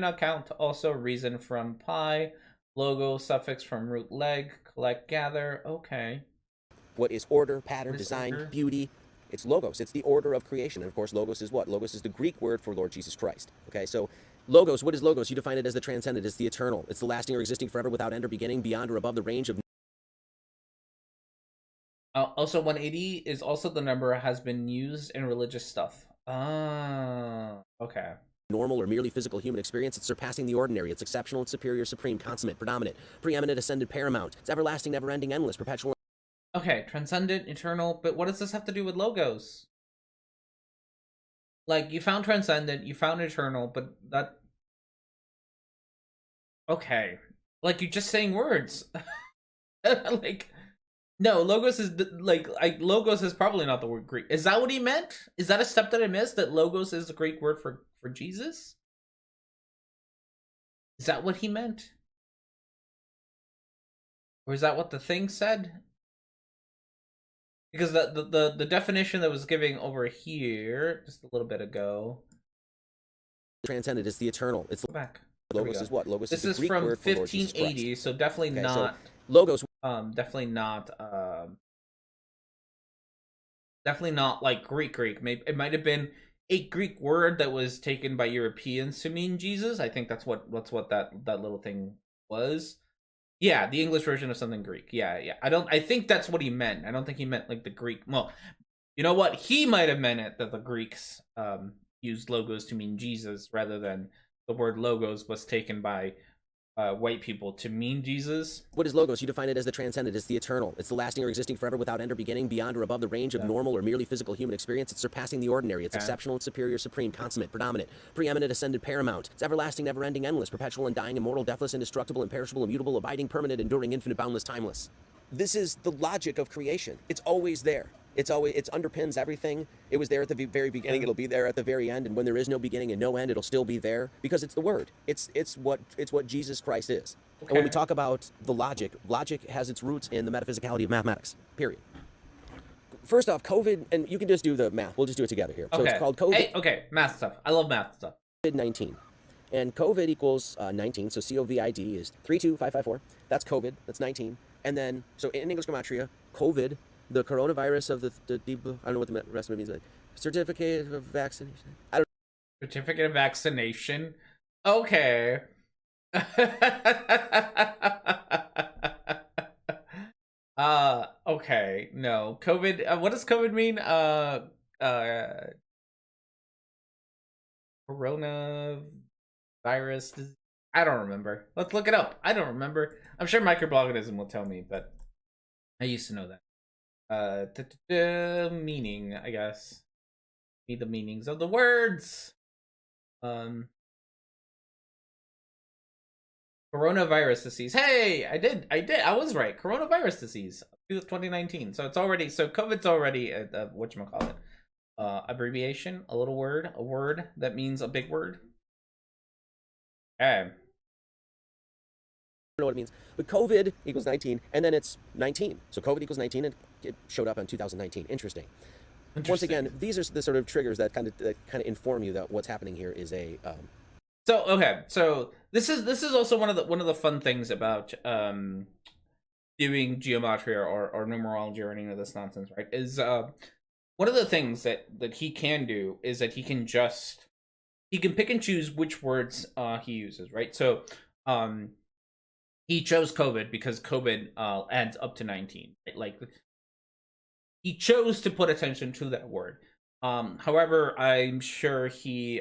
account, also reason from pi, logo, suffix from root leg, collect, gather. Okay. What is order, pattern, design, beauty? It's logos. It's the order of creation. And of course, logos is what? Logos is the Greek word for Lord Jesus Christ. Okay, so logos, what is logos? You define it as the transcendent. It's the eternal. It's the lasting or existing forever without end or beginning, beyond or above the range of... Also, 180 is also the number has been used in religious stuff. Ah, okay. Normal or merely physical human experience. It's surpassing the ordinary. It's exceptional, it's superior, supreme, consummate, predominant, preeminent, ascended, paramount. It's everlasting, never-ending, endless, perpetual. Okay, transcendent, eternal, but what does this have to do with logos? Like, you found transcendent, you found eternal, but that... Okay. Like, you're just saying words. Like, no, logos is, logos is probably not the word Greek. Is that what he meant? Is that a step that I missed, that logos is the Greek word for Jesus? Is that what he meant? Or is that what the thing said? Because the definition that was giving over here just a little bit ago. Transcendent is the eternal. It's back. Logos is what? Logos this is the Greek from word for 1580, so definitely okay, not. So logos. Definitely not like Greek. Maybe it might have been a Greek word that was taken by Europeans to mean Jesus. I think that's what that little thing was. Yeah, the English version of something Greek. Yeah. I think that's what he meant. I don't think he meant like the Greek. Well, you know what? He might have meant it that the Greeks used logos to mean Jesus, rather than the word logos was taken by white people to mean Jesus. What is logos? You define it as the transcendent. It's the eternal. It's the lasting or existing forever without end or beginning, beyond or above the range of normal or merely physical human experience. It's surpassing the ordinary. It's exceptional and superior, supreme, consummate, predominant, preeminent, ascended, paramount. It's everlasting, never-ending, endless, perpetual, undying, immortal, deathless, indestructible, imperishable, immutable, abiding, permanent, enduring, infinite, boundless, timeless. This is the logic of creation. It's always there. It underpins everything. It was there at the very beginning. It'll be there at the very end. And when there is no beginning and no end, it'll still be there, because it's the word. It's what Jesus Christ is. Okay. And when we talk about the logic has its roots in the metaphysicality of mathematics. Period. First off, COVID, and you can just do the math. We'll just do it together here. So it's called COVID. Hey, okay, math stuff. I love math stuff. COVID-19. And COVID equals 19. So COVID is 32554. That's COVID. That's 19. And then, so in English gematria, COVID, the coronavirus of the I don't know what the rest of it means. Like certificate of vaccination. I don't. Certificate of vaccination. Okay. Okay. No. COVID. What does COVID mean? Coronavirus. I don't remember. Let's look it up. I don't remember. I'm sure microbloggism will tell me, but I used to know that. Meaning, I guess. Need the meanings of the words. Coronavirus disease. Hey, I did. I was right. Coronavirus disease, 2019. So it's already. So COVID's already a whatchamacallit. Abbreviation. A little word. A word that means a big word. Okay. I don't know what it means, but COVID equals 19, and then it's 19. So COVID equals 19, and it showed up in 2019. Interesting. Once again, these are the sort of triggers that kind of inform you that what's happening here is a. So okay, so this is also one of the fun things about doing geometry or numerology or any of this nonsense, right, is one of the things that he can do is that he can pick and choose which words he uses, right? So he chose COVID because COVID adds up to 19, right? Like, he chose to put attention to that word. However, I'm sure he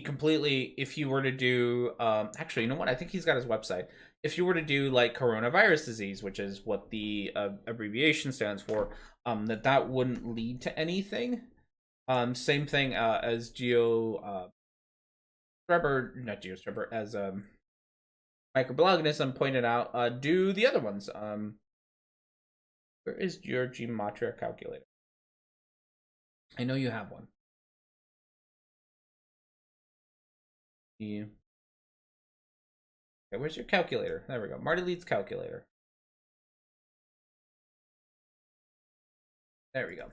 completely, if you were to do actually, you know what, I think he's got his website. If you were to do like coronavirus disease, which is what the abbreviation stands for, that wouldn't lead to anything. Same thing as Geo Strebber, not Geo Strebber, as Microbloganism pointed out. Do the other ones. Where is your gematria calculator? I know you have one. Okay, where's your calculator? There we go. Marty Leeds calculator. There we go.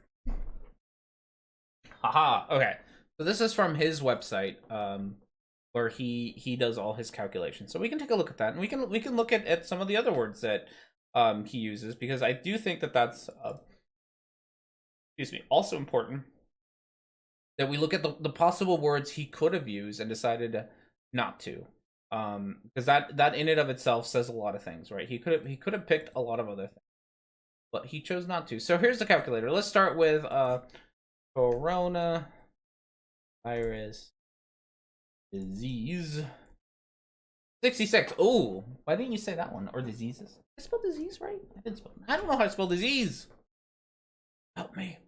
Haha. Okay. So this is from his website, where he does all his calculations. So we can take a look at that, and we can look at some of the other words that he uses, because I do think that that's excuse me, also important that we look at the possible words he could have used and decided not to, because that in and of itself says a lot of things, right? He could have picked a lot of other things, but he chose not to. So here's the calculator. Let's start with corona virus disease 66. Oh, why didn't you say that one? Or diseases? I spelled disease right? I don't know how to spell disease. Help me.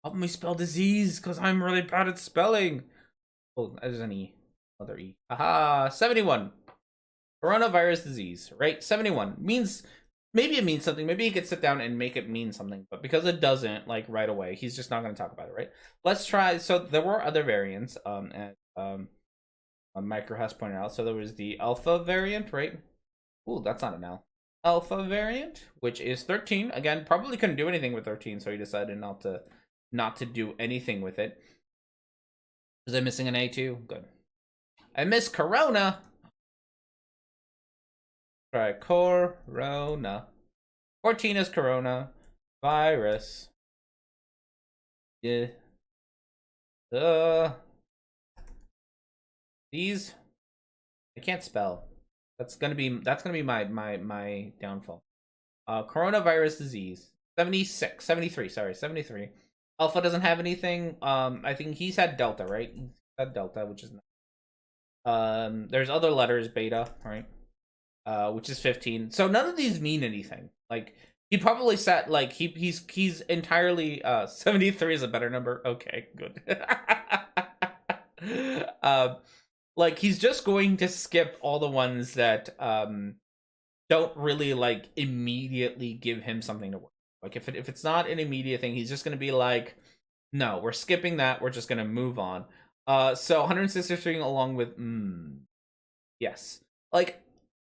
Help me spell disease, because I'm really bad at spelling. Oh, there's an E. Another E. Aha, 71. Coronavirus disease, right? 71 means, maybe it means something. Maybe he could sit down and make it mean something, but because it doesn't, like, right away, he's just not going to talk about it, right? Let's try. So there were other variants, Micro has pointed out. So there was the alpha variant, right? Ooh, that's not an L. Alpha variant, which is 13. Again, probably couldn't do anything with 13, so he decided not to do anything with it. Was I missing an A too? Good. I missed Corona. Try Corona. 14 is Corona. Virus. Yeah. These I can't spell. That's gonna be my downfall. Coronavirus disease. 76, 73, sorry, 73. Alpha doesn't have anything. I think he's had Delta, right? He's had Delta, which is there's other letters, Beta, right? Which is 15. So none of these mean anything. Like, he probably sat, like, he's entirely 73 is a better number. Okay, good. Like, he's just going to skip all the ones that don't really, like, immediately give him something to work. Like, if it's not an immediate thing, he's just going to be like, no, we're skipping that. We're just going to move on. So 163 along with yes. Like,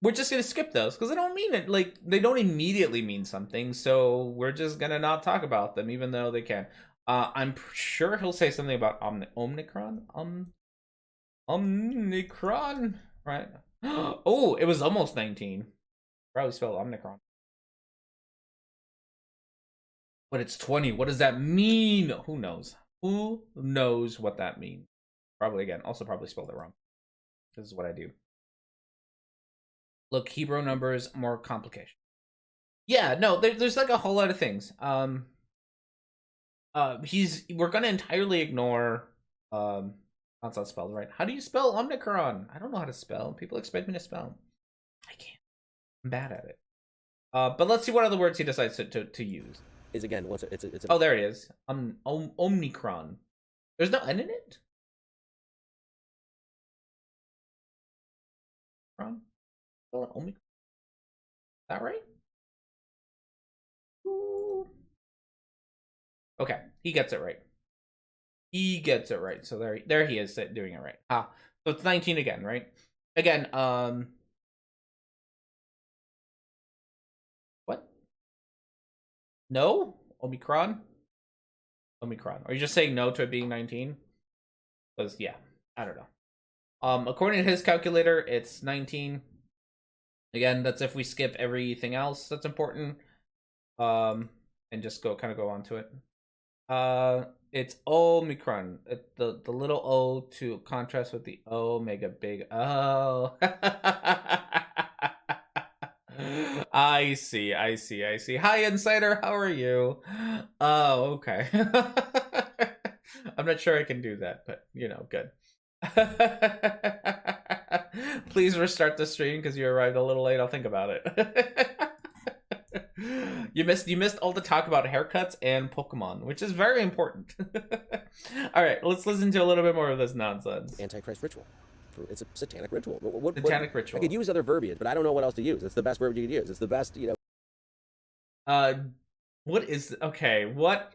we're just going to skip those because they don't mean it. Like, they don't immediately mean something. So we're just going to not talk about them, even though they can. I'm sure he'll say something about Omicron. Omicron, right? Oh, it was almost 19. Probably spelled Omicron. But it's 20. What does that mean? Who knows? Who knows what that means? Probably, again, also probably spelled it wrong. This is what I do. Look, Hebrew numbers, more complication. Yeah, no, there's like a whole lot of things. We're gonna entirely ignore that's not spelled right. How do you spell Omicron? I don't know how to spell. People expect me to spell. I can't. I'm bad at it. But let's see what other words he decides to use. Is again, oh, there it is. Omicron. There's no N in it? Spell it Omicron. Is that right? Ooh. Okay, he gets it right. He gets it right. So there he is doing it right. So it's 19 again, right? Again, what? No? Omicron? Omicron. Are you just saying no to it being 19? Because, yeah, I don't know. According to his calculator, it's 19. Again, that's if we skip everything else that's important, and just kind of go on to it. It's Omicron. The little O to contrast with the Omega big O. I see. Hi, Insider. How are you? Oh, okay. I'm not sure I can do that, but good. Please restart the stream because you arrived a little late. I'll think about it. You missed all the talk about haircuts and Pokemon, which is very important. All right, let's listen to a little bit more of this nonsense. Antichrist ritual. It's a satanic ritual. Satanic ritual. I could use other verbiage, but I don't know what else to use. It's the best verbiage you could use. It's the best, What is okay? What?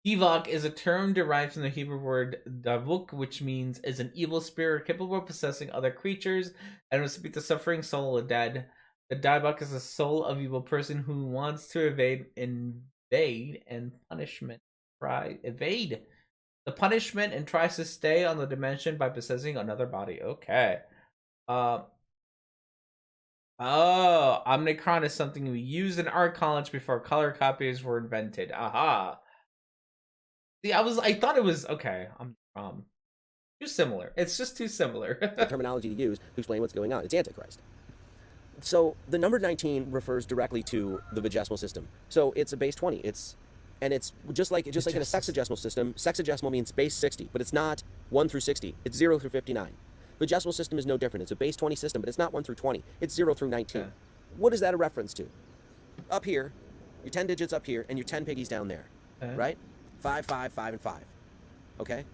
Divok is a term derived from the Hebrew word davuk, which means is an evil spirit capable of possessing other creatures and will speak the suffering soul of the dead. The Divok is a soul of evil person who wants to evade and punishment. Evade the punishment and tries to stay on the dimension by possessing another body. Okay. Omnicron is something we used in art college before color copies were invented. Aha. See, I thought it was okay. I'm too similar. It's just too similar. The terminology to use to explain what's going on. It's Antichrist. So the number 19 refers directly to the vigesimal system. So it's a base 20. It's just like in a sexagesimal system. Sexagesimal means base 60, but it's not 1 through 60. It's 0 through 59. Vigesimal system is no different. It's a base 20 system, but it's not 1 through 20. It's 0 through 19. Okay. What is that a reference to? Up here, your 10 digits up here, and your 10 piggies down there, right? 5, 5, 5, and 5. Okay?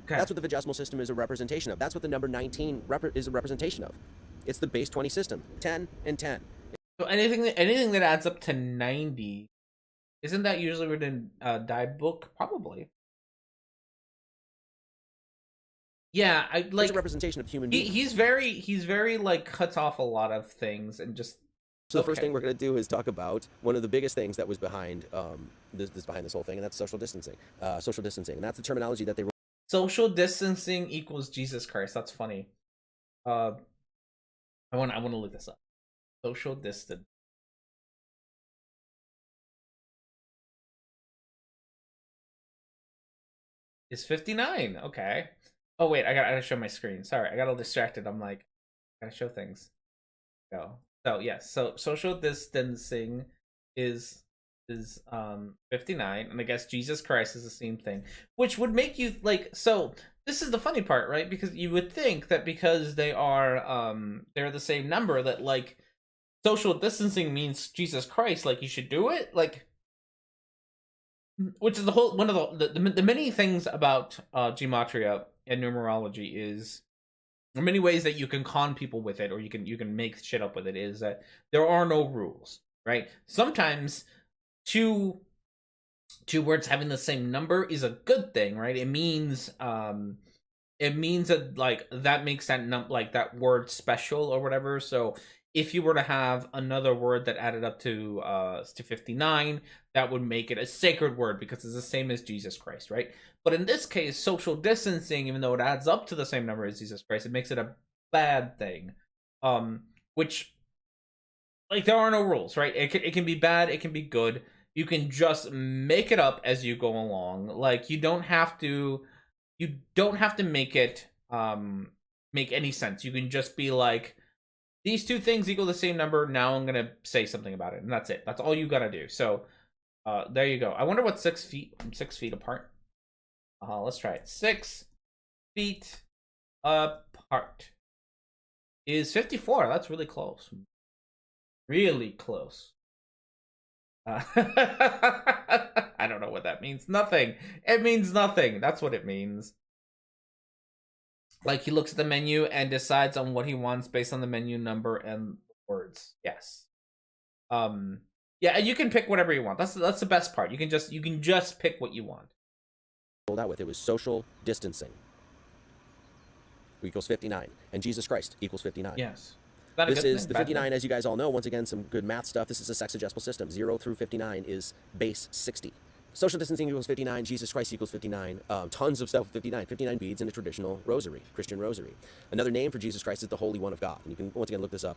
That's what the vigesimal system is a representation of. That's what the number 19 is a representation of. It's the base 20 system. 10 and 10. So anything that adds up to 90, isn't that usually written in die book? Probably. Yeah, it's a representation of human beings. He's very like cuts off a lot of things and just. So the first thing we're going to do is talk about one of the biggest things that was behind this whole thing, and that's social distancing. And that's the terminology that they. Social distancing equals Jesus Christ. That's funny. I want to look this up. Social distance. Is 59. Okay. Oh wait, I gotta show my screen. Sorry, I got all distracted. I'm like, I gotta show things. Go. So yes, so social distancing is 59, and I guess Jesus Christ is the same thing, which would make you like. So this is the funny part, right? Because you would think that because they're the same number, that like social distancing means Jesus Christ, like you should do it, like. Which is the whole one of the many things about gematria and numerology is. There are many ways that you can con people with it, or you can make shit up with it. Is that there are no rules, right? Sometimes two words having the same number is a good thing, right? It means that like that makes that word special or whatever. So if you were to have another word that added up to 59, that would make it a sacred word because it's the same as Jesus Christ, right? But in this case, social distancing, even though it adds up to the same number as Jesus Christ, it makes it a bad thing. Which, like, there are no rules, right? It can be bad, it can be good. You can just make it up as you go along. Like, you don't have to make it make any sense. You can just be like, these two things equal the same number. Now I'm gonna say something about it, and that's it. That's all you gotta do. So, there you go. I wonder what 6 feet apart. Let's try it. 6 feet apart is 54. That's really close. Really close. I don't know what that means. Nothing. It means nothing. That's what it means. Like, he looks at the menu and decides on what he wants based on the menu number and words. Yes. Yeah, and you can pick whatever you want. That's the best part. You can just pick what you want. Out with it was social distancing equals 59, and Jesus Christ equals 59. Yes. This is the 59, as you guys all know. Once again, some good math stuff. This is a sexagesimal system. 0 through 59 is base 60. Social distancing equals 59. Jesus Christ equals 59. Tons of stuff, 59. 59 beads in a traditional rosary, Christian rosary. Another name for Jesus Christ is the Holy One of God. And you can, once again, look this up.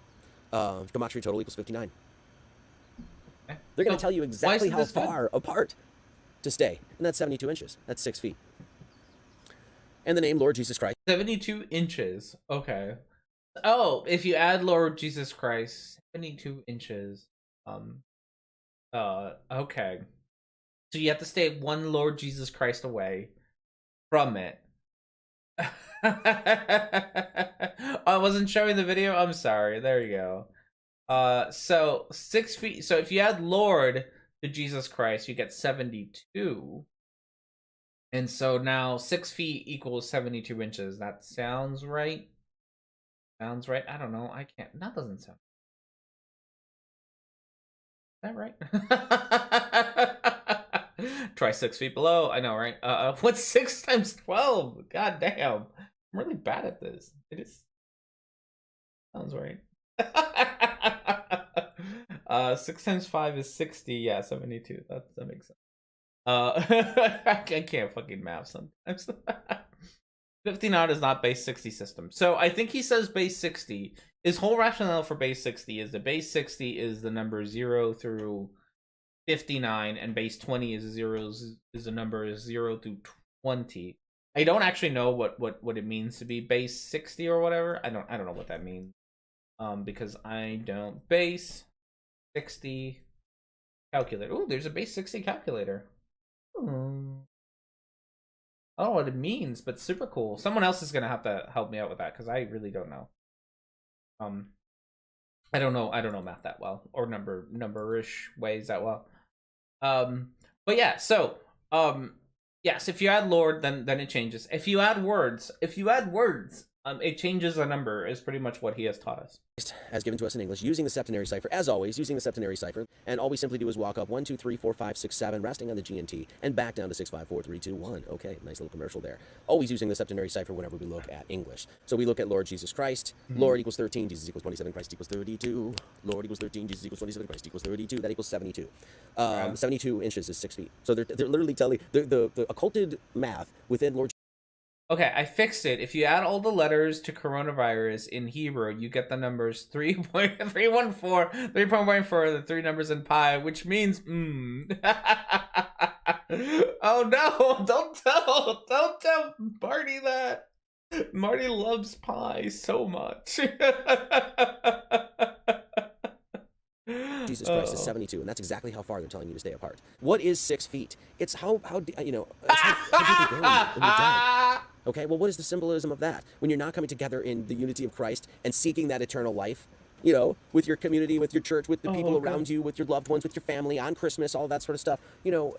Gematria total equals 59. They're going to tell you exactly how far apart to stay. And that's 72 inches. That's 6 feet. And the name Lord Jesus Christ. 72 inches. Okay. Oh, if you add Lord Jesus Christ, 72 inches. Okay. So you have to stay one Lord Jesus Christ away from it. I wasn't showing the video. I'm sorry. There you go. So 6 feet. So if you add Lord to Jesus Christ, you get 72. And so now 6 feet equals 72 inches. That sounds right. Sounds right. I don't know. I can't. That doesn't sound. Is that right? Try 6 feet below. I know, right? What's 6 times 12? God damn. I'm really bad at this. It is. Sounds right. 6 times 5 is 60. Yeah, 72. That makes sense. I can't fucking math sometimes. 59 is not base 60 system. So I think he says base 60. His whole rationale for base 60 is that base 60 is the number 0 through 59, and base 20 is the number 0 through 20. I don't actually know what it means to be base 60 or whatever. I don't know what that means. Because I don't base 60 calculator. Oh, there's a base 60 calculator. I don't know what it means, but super cool. Someone else is gonna have to help me out with that because I really don't know. I don't know math that well, or number-ish ways that well. But yeah, so yes, if you add Lord, then it changes. If you add words, it changes a number, is pretty much what he has taught us. As given to us in English, using the septenary cipher, as always, using the septenary cipher, and all we simply do is walk up 1, 2, 3, 4, 5, 6, 7, resting on the G and T, and back down to 6, 5, 4, 3, 2, 1. Okay, nice little commercial there. Always using the septenary cipher whenever we look at English. So we look at Lord Jesus Christ. Lord equals 13, Jesus equals 27, Christ equals 32. Lord equals 13, Jesus equals 27, Christ equals 32. That equals 72. 72 inches is 6 feet. So they're literally telling the occulted math within Lord. Okay, I fixed it. If you add all the letters to coronavirus in Hebrew, you get the numbers 3.314, 3.14, the 3 numbers in pi, which means Oh no, don't tell Marty that. Marty loves pi so much. Jesus Christ is 72, and that's exactly how far they're telling you to stay apart. What is 6 feet? It's how you know, it's how deep you go when you're dead. Okay, well, what is the symbolism of that? When you're not coming together in the unity of Christ and seeking that eternal life, you know, with your community, with your church, with the people around you, with your loved ones, with your family, on Christmas, all that sort of stuff. You know,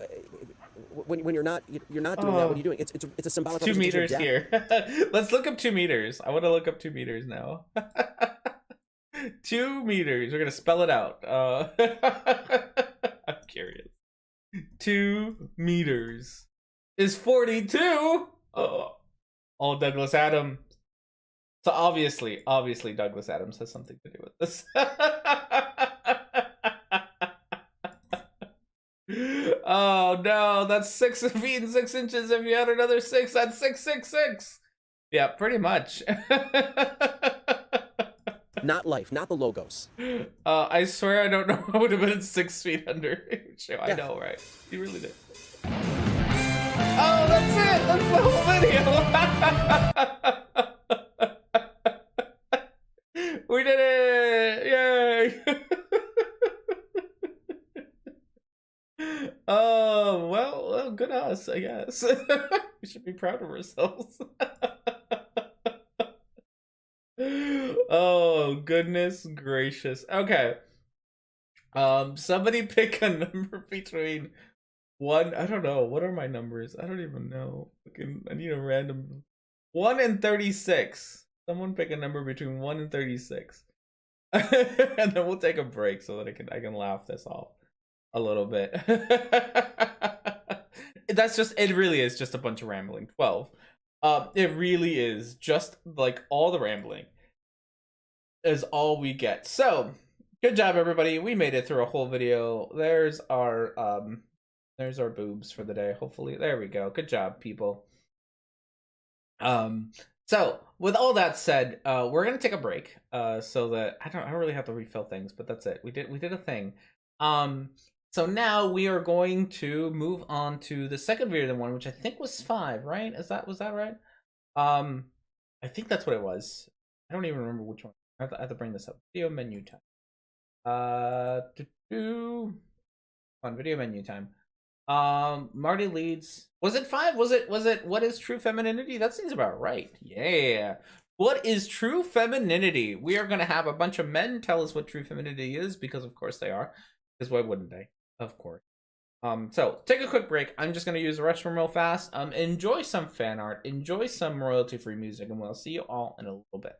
when you're not doing that, what are you doing? It's a symbolic 2 meters here. Let's look up 2 meters. I want to look up 2 meters now. 2 meters. We're gonna spell it out. I'm curious. 2 meters is 42. Oh, Douglas Adams. So obviously Douglas Adams has something to do with this. Oh no, that's 6 feet and 6 inches. If you add another 6, that's 666. Yeah, pretty much. Not life, not the logos. I swear I don't know what would have been 6 feet under. Sure, I know, right? You really did. Oh, that's it! That's the whole video! We did it! Yay! Oh, well, good us, I guess. We should be proud of ourselves. Oh, goodness gracious. Okay. Somebody pick a number between 1, I don't know. What are my numbers? I don't even know. I need a random 1 and 36. Someone pick a number between 1 and 36. And then we'll take a break so that I can laugh this off a little bit. It really is just a bunch of rambling. 12. It really is just like all the rambling is all we get. So, good job everybody. We made it through a whole video. There's our There's our boobs for the day. Hopefully, there we go. Good job, people. So with all that said, we're gonna take a break. So that I don't really have to refill things, but that's it. We did a thing. So now we are going to move on to the second video one, which I think was 5, right? Was that right? I think that's what it was. I don't even remember which one. I have to bring this up. Video menu time. On video menu time. Marty leads. Was it 5? Was it what is true femininity? That seems about right. Yeah. What is true femininity? We are gonna have a bunch of men tell us what true femininity is, because of course they are. Because why wouldn't they? Of course. So take a quick break. I'm just gonna use the restroom real fast. Enjoy some fan art, enjoy some royalty-free music, and we'll see you all in a little bit.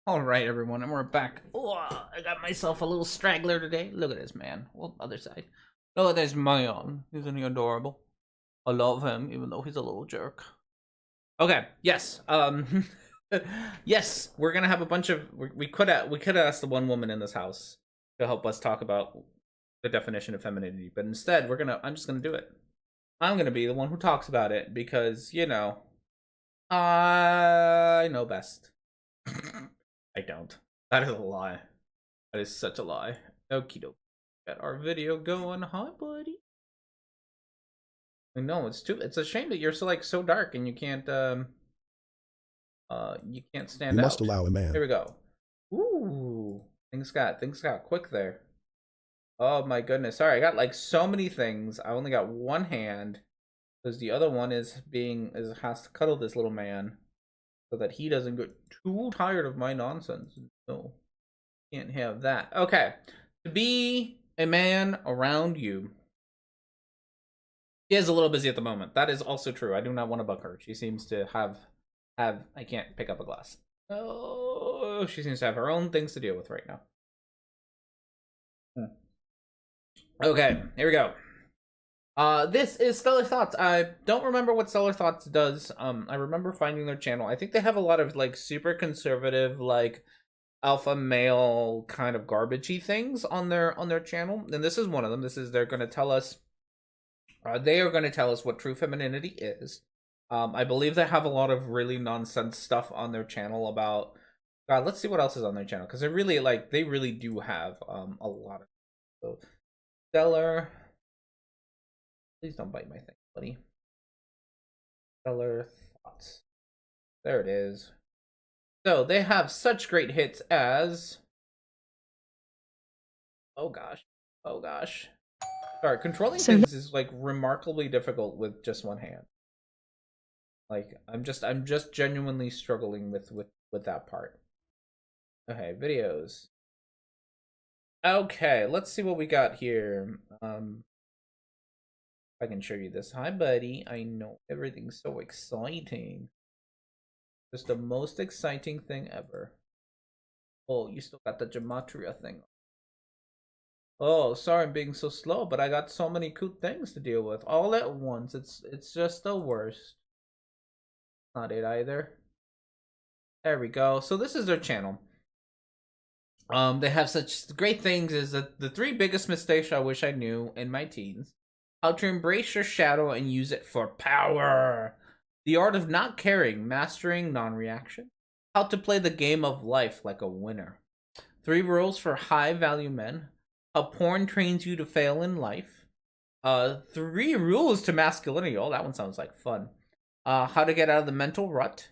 All right, everyone, and we're back. Oh, I got myself a little straggler today. Look at this man. Well, other side. Look at this man. Isn't he adorable? I love him, even though he's a little jerk. Okay. Yes. Yes, we're gonna have a bunch of. We could have asked the one woman in this house to help us talk about the definition of femininity, but instead, I'm just gonna do it. I'm gonna be the one who talks about it because I know best. I don't. That is a lie. That is such a lie. Okie doke. Got our video going. Hi, buddy. I know it's a shame that you're so dark and you can't stand out. You must allow a man. Here we go. Ooh, things got quick there. Oh my goodness. Sorry, I got so many things. I only got one hand because the other one has to cuddle this little man so that he doesn't get too tired of my nonsense. No, can't have that. Okay, to be a man around you. She is a little busy at the moment. That is also true. I do not want to bug her. She seems to have. I can't pick up a glass. Oh, she seems to have her own things to deal with right now. Okay, here we go. This is Stellar Thoughts. I don't remember what Stellar Thoughts does. I remember finding their channel. I think they have a lot of super conservative, alpha male kind of garbagey things on their channel, and this is one of them. They're going to tell us. They are going to tell us what true femininity is. I believe they have a lot of really nonsense stuff on their channel about. God, let's see what else is on their channel because they really do have a lot of. So, Stellar. Please don't bite my thing, buddy. Stellar Thoughts. There it is. So they have such great hits as. Oh gosh. Sorry, controlling things is remarkably difficult with just one hand. I'm just genuinely struggling with that part. Okay, videos. Okay, let's see what we got here. I can show you this. Hi, buddy. I know everything's so exciting. Just the most exciting thing ever. Oh, you still got the gematria thing. Oh, sorry I'm being so slow, but I got so many cool things to deal with all at once. It's just the worst. Not it either. There we go. So this is their channel. They have such great things as the 3 biggest mistakes I wish I knew in my teens. How to embrace your shadow and use it for power. The art of not caring, mastering non-reaction. How to play the game of life like a winner. 3 rules for high-value men. How porn trains you to fail in life. 3 rules to masculinity. Oh, that one sounds like fun. How to get out of the mental rut.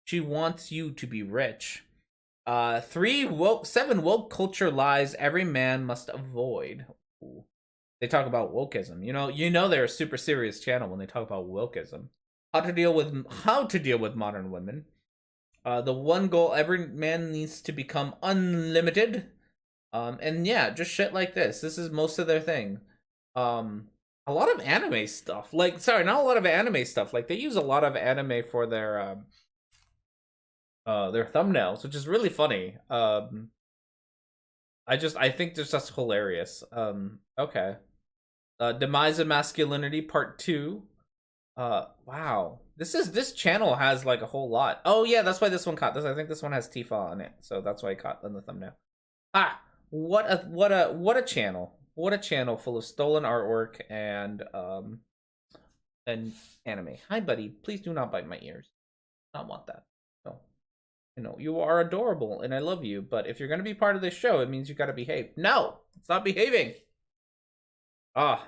She wants you to be rich. 7 woke culture lies every man must avoid. Ooh. They talk about wokeism. You know they're a super serious channel when they talk about wokeism. How to deal with modern women. The one goal: every man needs to become unlimited. And yeah, just shit like this. This is most of their thing. A lot of anime stuff. Sorry, not a lot of anime stuff. They use a lot of anime for their thumbnails, which is really funny. I think they're just hilarious. Okay. Demise of Masculinity Part 2. Wow. This channel has a whole lot. Oh yeah, that's why this one caught this. I think this one has Tifa on it, so that's why it caught on the thumbnail. What a channel. What a channel full of stolen artwork and anime. Hi buddy, please do not bite my ears. I don't want that. No. You are adorable and I love you, but if you're going to be part of this show, it means you got to behave. No, it's not behaving. Oh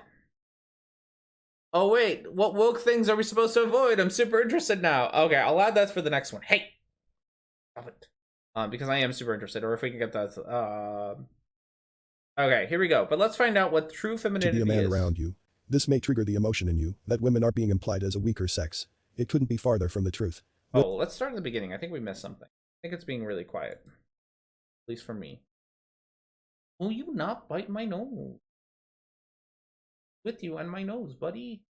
wait, what woke things are we supposed to avoid? I'm super interested now. Okay, I'll add that for the next one. Hey, stop it. Because I am super interested, or if we can get that. Okay, here we go. But let's find out what true femininity is. To be a man around you. This may trigger the emotion in you that women are being implied as a weaker sex. It couldn't be farther from the truth. Oh, let's start at the beginning. I think we missed something. I think it's being really quiet. At least for me. Will you not bite my nose? With you and my nose, buddy.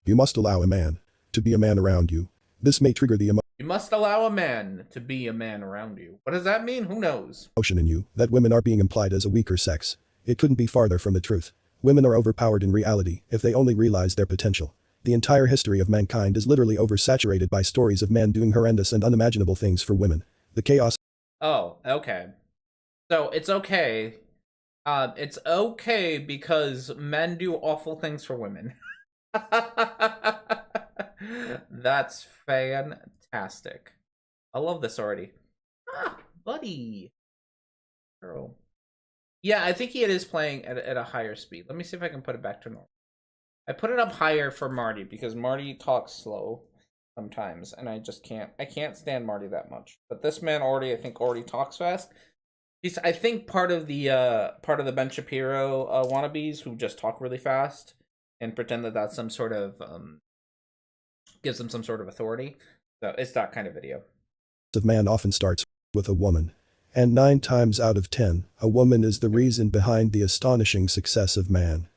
You must allow a man to be a man around you. This may trigger the emotion. You must allow a man to be a man around you. What does that mean? Who knows? Emotion in you that women are being implied as a weaker sex. It couldn't be farther from the truth. Women are overpowered in reality if they only realize their potential. The entire history of mankind is literally oversaturated by stories of men doing horrendous and unimaginable things for women. The chaos. Oh, okay. So it's okay. It's okay because men do awful things for women. That's fantastic. I love this already. Ah, buddy. Girl. Yeah, I think he is playing at a higher speed. Let me see if I can put it back to normal. I put it up higher for Marty because Marty talks slow sometimes, and I just can't. I can't stand Marty that much. But this man I think already talks fast. He's, I think, part of the Ben Shapiro wannabes who just talk really fast and pretend that that's some sort of gives them some sort of authority. So it's that kind of video. Of man often starts with a woman. And 9 times out of 10, a woman is the reason behind the astonishing success of man.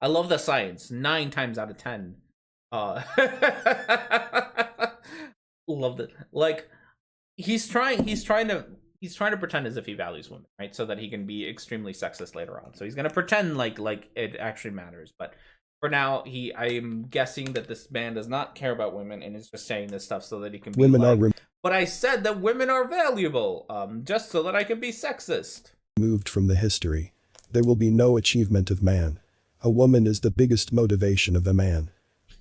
I love the science. 9 times out of 10. Loved it. Like he's trying to pretend as if he values women, right? So that he can be extremely sexist later on. So he's gonna pretend like it actually matters. But for now, I'm guessing that this man does not care about women and is just saying this stuff so that he can be Women like, are but I said that women are valuable, just so that I can be sexist. removed from the history. There will be no achievement of man. A woman is the biggest motivation of a man.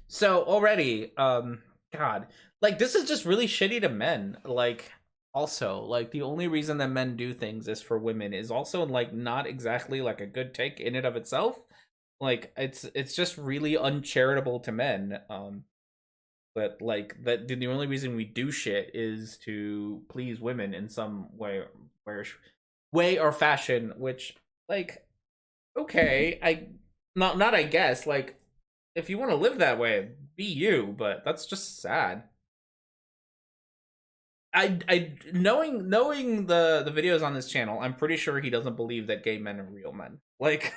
So already, God, like this is just really shitty to men. Like also, like the only reason that men do things is for women is also like not exactly like a good take in and of itself. Like it's just really uncharitable to men. But like that the only reason we do shit is to please women in some way or fashion, which like okay, not I guess, like if you want to live that way, be you, but that's just sad. I knowing the videos on this channel, I'm pretty sure he doesn't believe that gay men are real men. Like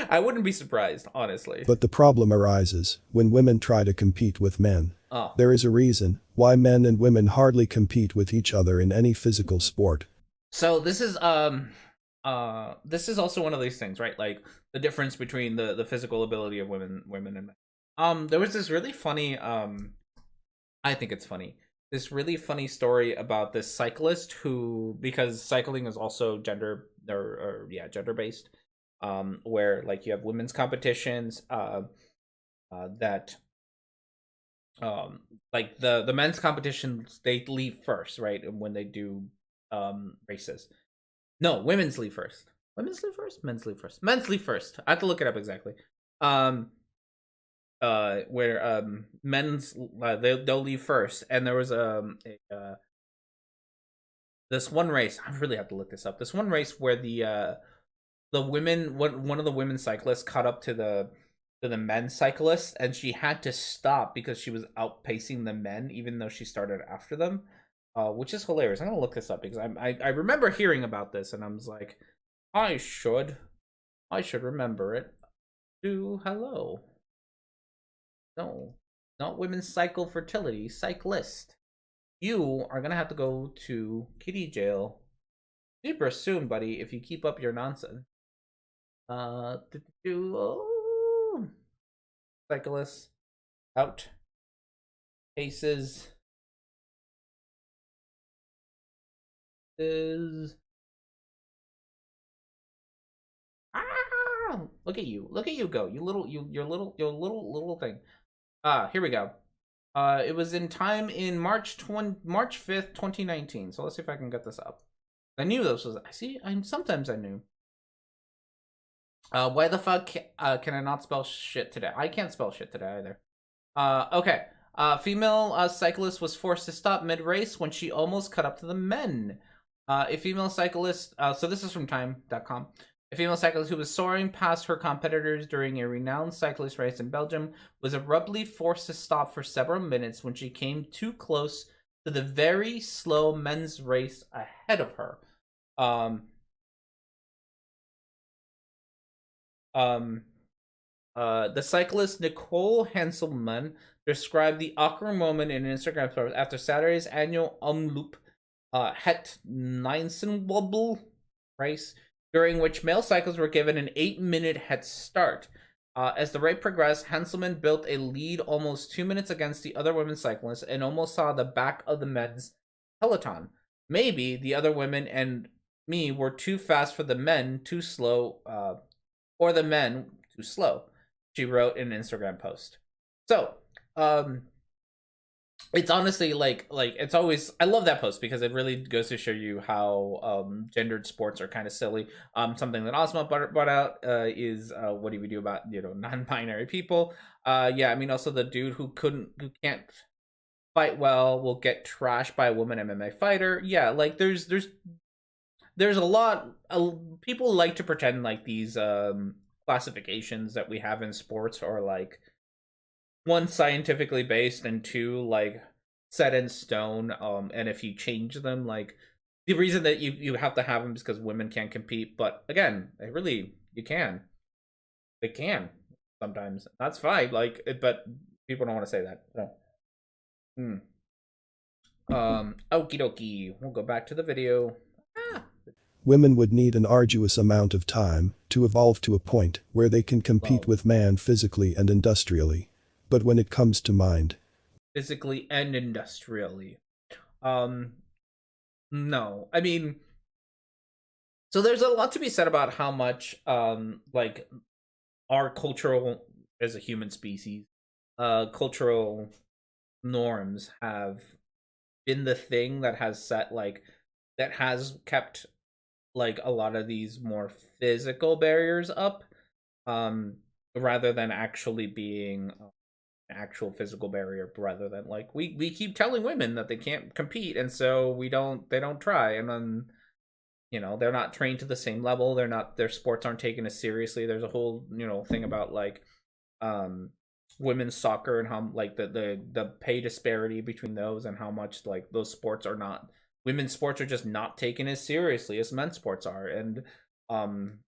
I wouldn't be surprised, honestly. But the problem arises when women try to compete with men. Oh. There is a reason why men and women hardly compete with each other in any physical sport. So this is also one of these things, right? Like the difference between the physical ability of women and men. There was this really funny I think it's funny. This really funny story about this cyclist who, because cycling is also gender based, where like you have women's competitions, that like the men's competitions, they leave first, right? When they do races. No, women's leave first. Women's leave first? Men's leave first. Men's leave first. I have to look it up exactly. Where men's they'll leave first, and there was this one race. I really have to look this up. This one race where the women, one of the women cyclists caught up to the men's cyclists, and she had to stop because she was outpacing the men, even though she started after them, which is hilarious. I'm gonna look this up because I remember hearing about this, and I was like, I should remember it. Hello. No, not women's cycle fertility, cyclist. You are gonna have to go to kitty jail super soon, buddy, if you keep up your nonsense. Cyclists out paces is look at you go, your little thing. Here we go. It was in time in March 5th, 2019. So let's see if I can get this up. I knew this was. Sometimes I knew. Why the fuck can I not spell shit today? I can't spell shit today either. Okay. Female cyclist was forced to stop mid-race when she almost caught up to the men. A female cyclist. So this is from time.com. A female cyclist who was soaring past her competitors during a renowned cyclist race in Belgium was abruptly forced to stop for several minutes when she came too close to the very slow men's race ahead of her. The cyclist Nicole Hanselman described the awkward moment in an Instagram post after Saturday's annual Omloop Het Nijensenwobble race, during which male cyclists were given an 8-minute head start. As the race progressed, Hanselman built a lead almost 2 minutes against the other women cyclists and almost saw the back of the men's peloton. Maybe the other women and me were too fast for the men, too slow, or the men too slow, she wrote in an Instagram post. So, it's honestly like it's always, I love that post because it really goes to show you how gendered sports are kind of silly. Something that Osma brought out is what do we do about non-binary people? Yeah, I mean also the dude who can't fight well will get trashed by a woman MMA fighter. Yeah, like there's a lot people like to pretend like these classifications that we have in sports are like, one, scientifically based, and two, like set in stone. And if you change them, like the reason that you have to have them is because women can't compete. But again, you can. They can sometimes. That's fine. Like, but people don't want to say that. So. Okie dokie. We'll go back to the video. Women would need an arduous amount of time to evolve to a point where they can compete with man physically and industrially. But when it comes to mind, physically and industrially, no. I mean, so there's a lot to be said about how much like our cultural, as a human species, cultural norms have been the thing that has set that has kept like a lot of these more physical barriers up, rather than actually being actual physical barrier, rather than like we keep telling women that they can't compete, and so they don't try, and then they're not trained to the same level, their sports aren't taken as seriously. There's a whole thing about like women's soccer and how like the pay disparity between those, and how much like those sports are not, women's sports are just not taken as seriously as men's sports are. And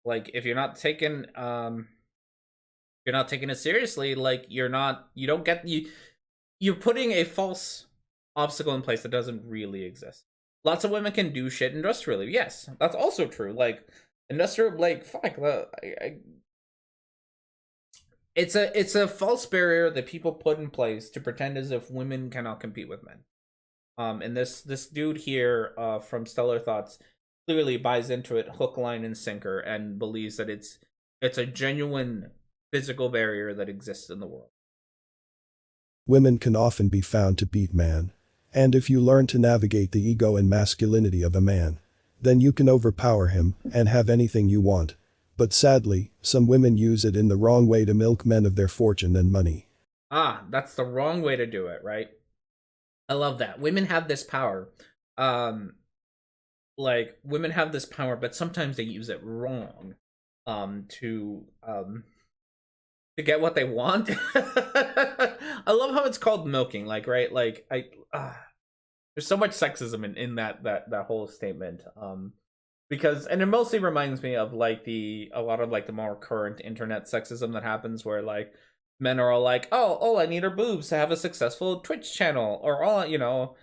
like if you're not taking it seriously, like you're putting a false obstacle in place that doesn't really exist. Lots of women can do shit industrially. Yes, that's also true. Like industrial, like fuck, it's a false barrier that people put in place to pretend as if women cannot compete with men. And this dude here from Stellar Thoughts clearly buys into it hook, line, and sinker, and believes that it's a genuine physical barrier that exists in the world. Women can often be found to beat man. And if you learn to navigate the ego and masculinity of a man, then you can overpower him and have anything you want. But sadly, some women use it in the wrong way to milk men of their fortune and money. That's the wrong way to do it, right? I love that. Women have this power. Like women have this power, but sometimes they use it wrong to get what they want. I love how it's called milking, like, right? Like there's so much sexism in that whole statement. Because, and it mostly reminds me of like a lot of like the more current internet sexism that happens, where like men are all like, oh, all I need are boobs to have a successful Twitch channel, or all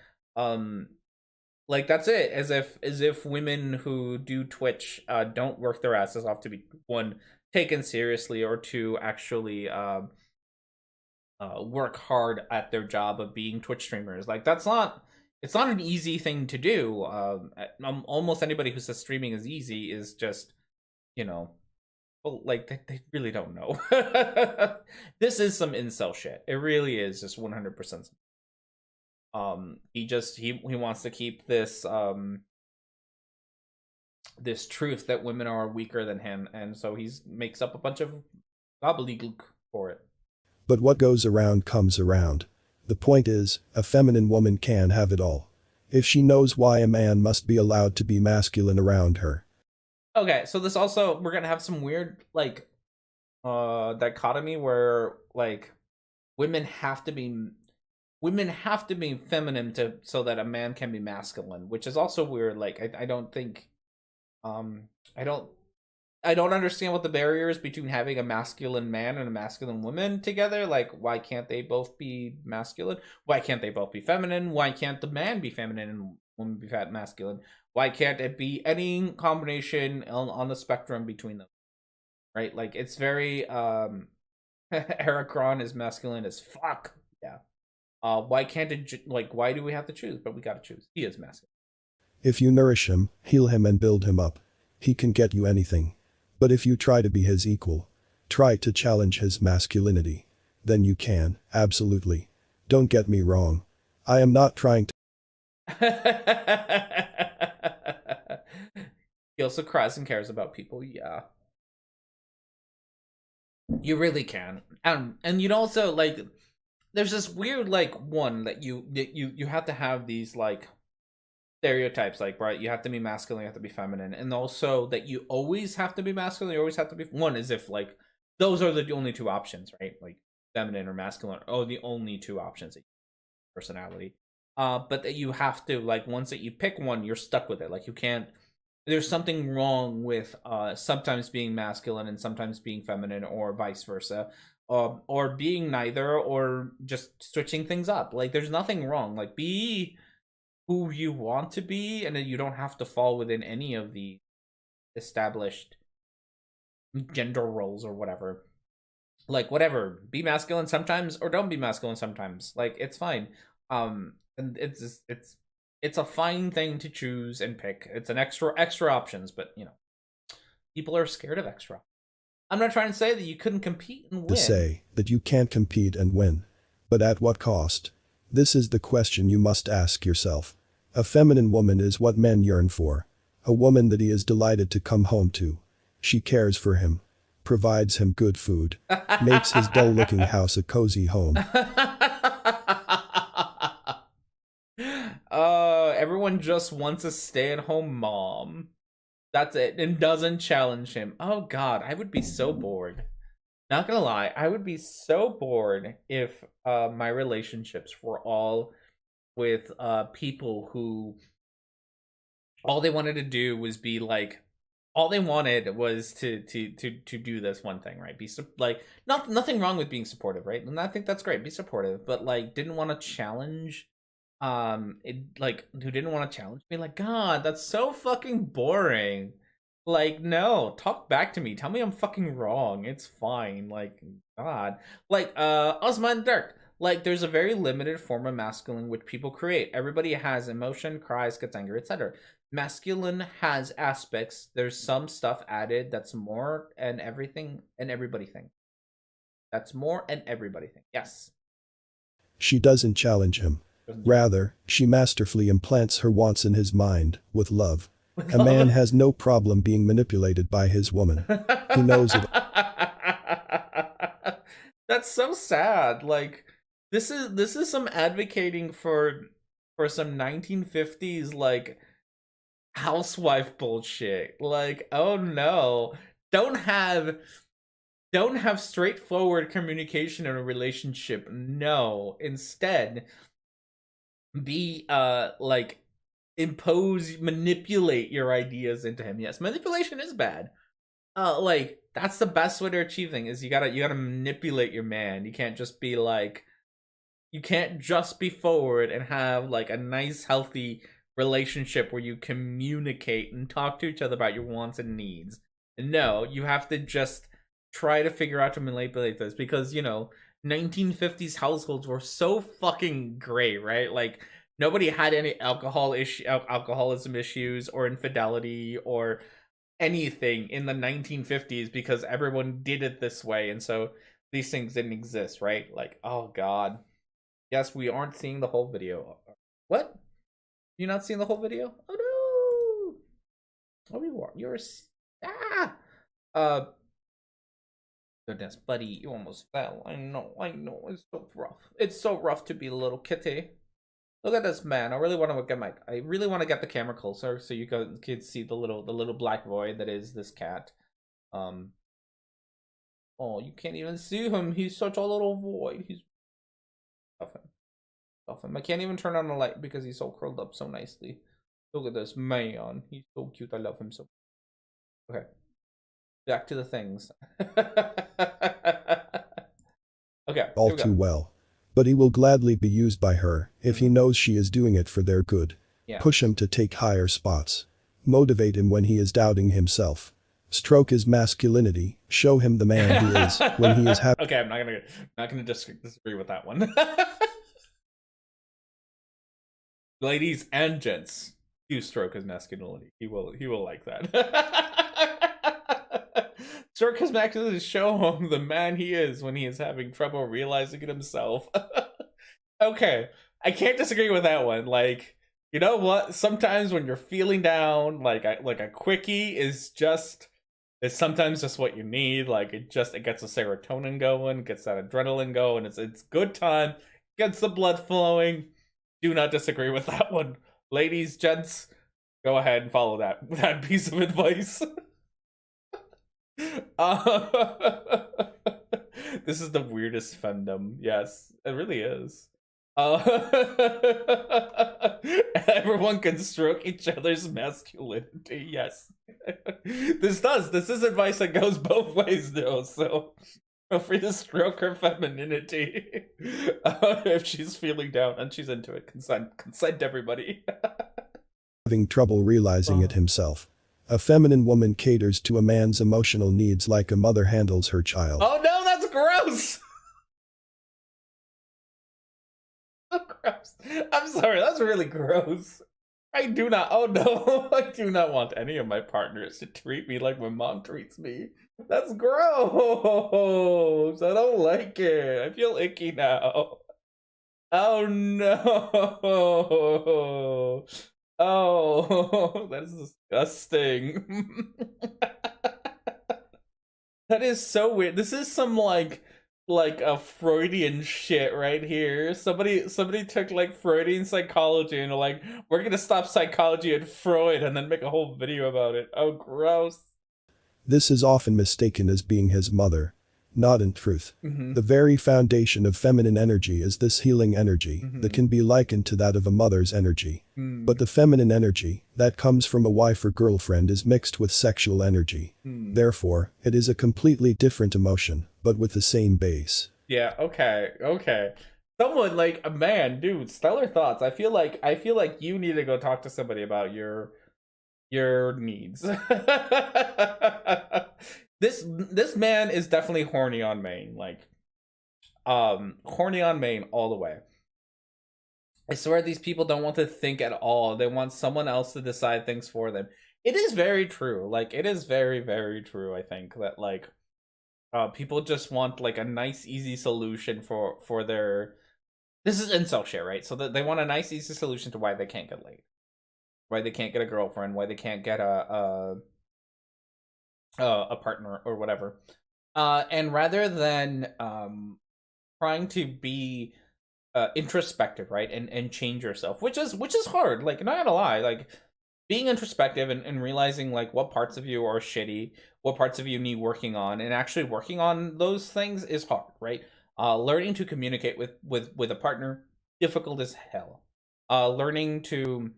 like that's it, as if women who do Twitch don't work their asses off to be, one, taken seriously, or two, actually work hard at their job of being Twitch streamers. Like it's not an easy thing to do. Almost anybody who says streaming is easy is just like they really don't know. This is some incel shit. It really is just 100%. He wants to keep this this truth that women are weaker than him, and so he makes up a bunch of gobbledygook for it. But what goes around comes around. The point is, a feminine woman can have it all. If she knows why a man must be allowed to be masculine around her. Okay, so this also, we're gonna have some weird like dichotomy where like women have to be feminine so that a man can be masculine, which is also weird. Like I don't think I don't understand what the barrier is between having a masculine man and a masculine woman together. Like, why can't they both be masculine? Why can't they both be feminine? Why can't the man be feminine and woman be fat masculine? Why can't it be any combination on the spectrum between them? Right? Like, it's very Ericron is masculine as fuck. Yeah. Why can't it like? Why do we have to choose? But we gotta choose. He is masculine. If you nourish him, heal him and build him up, he can get you anything. But if you try to be his equal, try to challenge his masculinity, then you can, absolutely. Don't get me wrong. I am not trying to He also cries and cares about people. Yeah, you really can. And you'd also like. There's this weird like one that you have to have these like stereotypes, like, right, you have to be masculine, you have to be feminine, and also that you always have to be masculine, you always have to be one, as if like those are the only two options, right? Like feminine or masculine are the only two options. Personality, but that you have to, like, once that you pick one, you're stuck with it. Like, you can't, there's something wrong with sometimes being masculine and sometimes being feminine, or vice versa, or being neither, or just switching things up. Like, there's nothing wrong. Like, be who you want to be, and then you don't have to fall within any of the established gender roles or whatever. Like, whatever, be masculine sometimes or don't be masculine sometimes. Like, it's fine. And it's a fine thing to choose and pick. It's an extra options, but people are scared of extra. I'm not trying to say that you couldn't compete and win. say that you can't compete and win. But at what cost? This is the question you must ask yourself. A feminine woman is what men yearn for. A woman that he is delighted to come home to. She cares for him, provides him good food, makes his dull-looking house a cozy home. Everyone just wants a stay-at-home mom. That's it, and doesn't challenge him. Oh god, I would be so bored. Not gonna lie, I would be so bored if my relationships were all with people who all they wanted to do was be like, all they wanted was to do this one thing, right? Be like, nothing wrong with being supportive, right? And I think that's great. Be supportive, but like didn't want to challenge it, like, who didn't want to challenge me. Like, god, that's so fucking boring. Like, no, talk back to me, tell me I'm fucking wrong, it's fine. Like, god. Like, Osman Dirk, like, there's a very limited form of masculine which people create. Everybody has emotion, cries, gets angry, etc. Masculine has aspects, there's some stuff added that's more and everything and everybody thing. That's more and everybody thing. Yes. She doesn't challenge him. Rather, she masterfully implants her wants in his mind, with love. A man has no problem being manipulated by his woman. He knows it. That's so sad. Like, this is some advocating for some 1950s like housewife bullshit. Like, oh no. Don't have straightforward communication in a relationship. No. Instead, be like, manipulate your ideas into him. Yes, manipulation is bad. Like, that's the best way to achieve things, is you gotta manipulate your man. You can't just be like, you can't just be forward and have like a nice healthy relationship where you communicate and talk to each other about your wants and needs. No, you have to just try to figure out to manipulate this, because 1950s households were so fucking great, right? Like, nobody had any alcoholism issues or infidelity or anything in the 1950s, because everyone did it this way, and so these things didn't exist, right? Like, oh god. Yes, we aren't seeing the whole video. What? You're not seeing the whole video? Oh no! Oh, you are. Ah! Goodness, buddy, you almost fell. I know. It's so rough. It's so rough to be a little kitty. Look at this man. I really want to get the camera closer so you can see the little black void that is this cat. Oh, you can't even see him. He's such a little void. He's off him. I can't even turn on the light because he's so curled up so nicely. Look at this man. He's so cute. I love him so. Okay. back to the things. Okay, all here we too go. well. But he will gladly be used by her if he knows she is doing it for their good. Yeah. Push him to take higher spots. Motivate him when he is doubting himself. Stroke his masculinity. Show him the man he is when he is happy. Okay, I'm not gonna disagree with that one. Ladies and gents, do stroke his masculinity. He will like that. Stroke his masculinity. Show him the man he is when he is having trouble realizing it himself. Okay, I can't disagree with that one. Like, you know what? Sometimes when you're feeling down, like a quickie is sometimes just what you need. Like it gets the serotonin going, gets that adrenaline going. It's good time, gets the blood flowing. Do not disagree with that one, ladies, gents. Go ahead and follow that piece of advice. This is the weirdest fandom. Yes, it really is. Everyone can stroke each other's masculinity. Yes. This is advice that goes both ways though, so feel free to stroke her femininity if she's feeling down and she's into it. Consent everybody. Having trouble realizing it himself. A feminine woman caters to a man's emotional needs like a mother handles her child. Oh no, that's gross. So gross. I'm sorry, that's really gross. I do not want any of my partners to treat me like my mom treats me. That's gross. I don't like it. I feel icky now. Oh no. Oh, that is disgusting. That is so weird. This is some like a Freudian shit right here. Somebody took like Freudian psychology and like, we're gonna stop psychology at Freud and then make a whole video about it. Oh, gross. This is often mistaken as being his mother. Not in truth. The very foundation of feminine energy is this healing energy that can be likened to that of a mother's energy. But the feminine energy that comes from a wife or girlfriend is mixed with sexual energy. Therefore, it is a completely different emotion, but with the same base. Yeah, okay. Someone like a man, dude, stellar thoughts. I feel like you need to go talk to somebody about your needs. This man is definitely horny on main, like horny on main all the way. I swear these people don't want to think at all. They want someone else to decide things for them. It is very true. Like it is very, very true, I think, that like people just want like a nice easy solution for their, this is incel shit, right? So that they want a nice easy solution to why they can't get laid. Why they can't get a girlfriend, why they can't get a partner or whatever, and rather than trying to be introspective, right, and change yourself, which is hard. Like, not gonna lie, like being introspective and realizing like what parts of you are shitty, what parts of you need working on, and actually working on those things is hard, right? Learning to communicate with a partner, difficult as hell. Learning to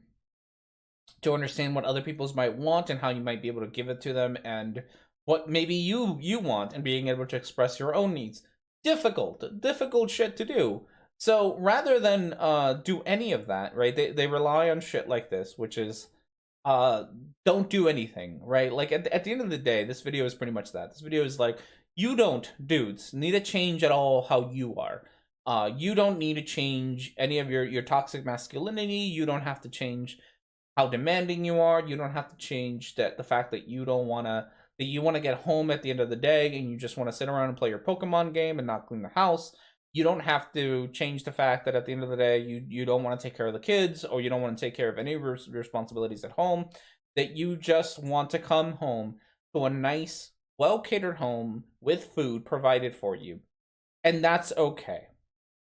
understand what other people's might want and how you might be able to give it to them, and what maybe you want, and being able to express your own needs. Difficult shit to do. So rather than do any of that, right, they rely on shit like this, which is don't do anything, right? Like at the end of the day, this video is pretty much that. This video is like, you don't, dudes, need to change at all how you are. You don't need to change any of your toxic masculinity. You don't have to change how demanding you are. You don't have to change the fact that you want to get home at the end of the day and you just want to sit around and play your Pokemon game and not clean the house. You don't have to change the fact that at the end of the day you don't want to take care of the kids, or you don't want to take care of any responsibilities at home, that you just want to come home to a nice, well-catered home with food provided for you. And that's okay.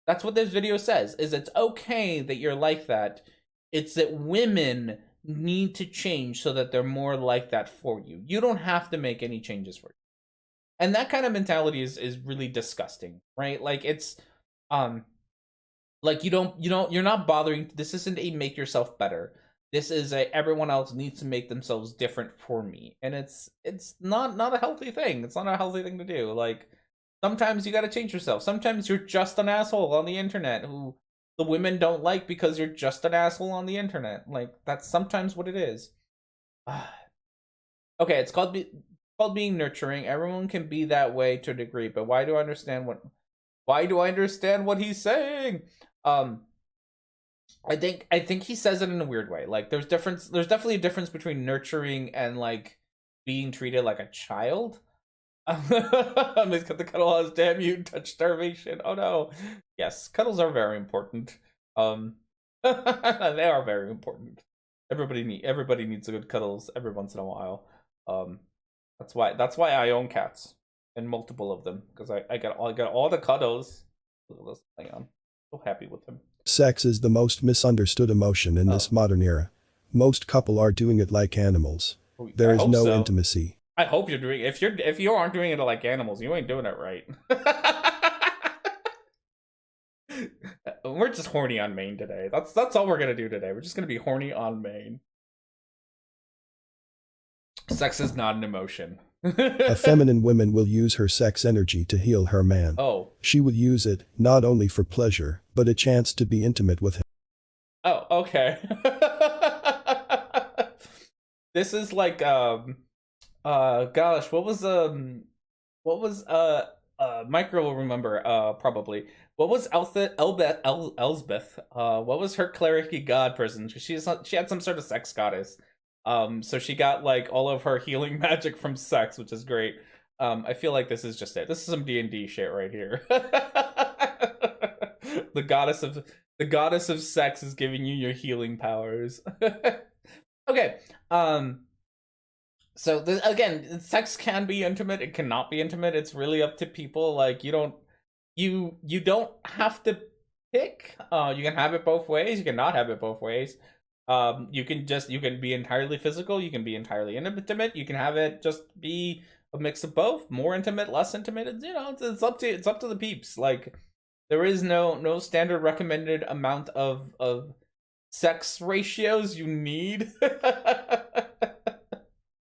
That's what this video says, is it's okay that you're like that. It's that women need to change so that they're more like that for you. You don't have to make any changes for you. And that kind of mentality is really disgusting, right? Like it's like you're not bothering. This isn't a make yourself better. this is a everyone else needs to make themselves different for me, and it's not a healthy thing. It's not a healthy thing to do. Like, sometimes you got to change yourself. Sometimes you're just an asshole on the internet who the women don't like because you're just an asshole on the internet. Like, that's sometimes what it is. Okay, it's called being nurturing. Everyone can be that way to a degree, but why do I understand what he's saying? I think he says it in a weird way. Like, there's definitely a difference between nurturing and like being treated like a child. He's got the cuddle has damn you touch starvation. Oh no. Yes, cuddles are very important. They are very important. Everybody needs a good cuddles every once in a while. That's why I own cats and multiple of them, because I got all the cuddles. Hang on. So happy with him. Sex is the most misunderstood emotion in this modern era. Most couple are doing it like animals. There is no intimacy. I hope you're doing it. If you aren't doing it like animals, you ain't doing it right. We're just horny on main today. That's all we're gonna do today. We're just gonna be horny on main. Sex is not an emotion. A feminine woman will use her sex energy to heal her man. Oh. She would use it not only for pleasure, but a chance to be intimate with him. Oh, okay. This is like gosh, what was Micro will remember probably. What was Elsbeth? What was her cleric god person? She had some sort of sex goddess. So she got like all of her healing magic from sex, which is great. I feel like this is just it. This is some D&D shit right here. The goddess of sex is giving you your healing powers. Okay. So again, sex can be intimate. It cannot be intimate. It's really up to people. Like, you don't have to pick. You can have it both ways. You can not have it both ways. You can be entirely physical. You can be entirely intimate. You can have it just be a mix of both, more intimate, less intimate. It's up to the peeps. Like, there is no standard recommended amount of sex ratios you need.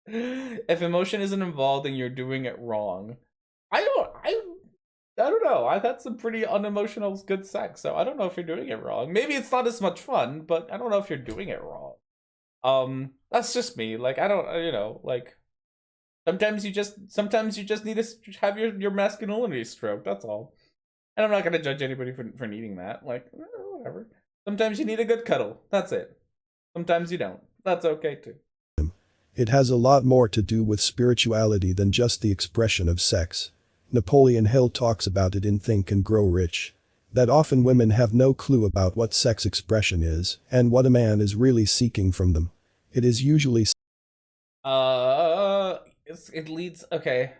If emotion isn't involved, then you're doing it wrong. I don't know. I've had some pretty unemotional good sex, so I don't know if you're doing it wrong. Maybe it's not as much fun, but I don't know if you're doing it wrong. That's just me. Like, I don't, like, sometimes you just need to have your masculinity stroked. That's all. And I'm not gonna judge anybody for needing that. Like, whatever. Sometimes you need a good cuddle. That's it. Sometimes you don't. That's okay too. It has a lot more to do with spirituality than just the expression of sex. Napoleon Hill talks about it in Think and Grow Rich. That often women have no clue about what sex expression is and what a man is really seeking from them. It is usually it leads, okay.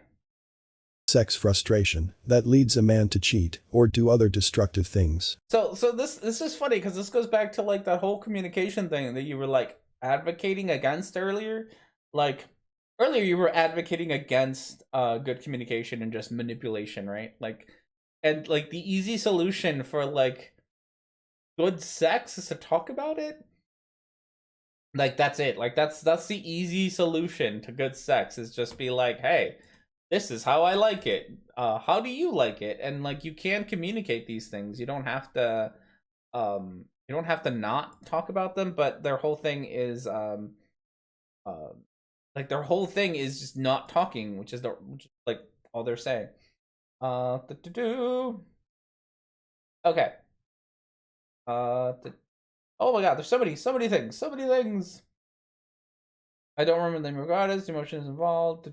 Sex frustration that leads a man to cheat or do other destructive things. So this is funny because this goes back to like that whole communication thing that you were like advocating against earlier. Like, earlier you were advocating against good communication and just manipulation, right? Like, and like the easy solution for like good sex is to talk about it. Like, that's it. Like, that's the easy solution to good sex, is just be like, hey, this is how I like it. How do you like it? And like, you can communicate these things. You don't have to not talk about them, but their whole thing is their whole thing is just not talking, which is like all they're saying. Okay. Oh my god, there's so many things. I don't remember them regardless. Emotions involved.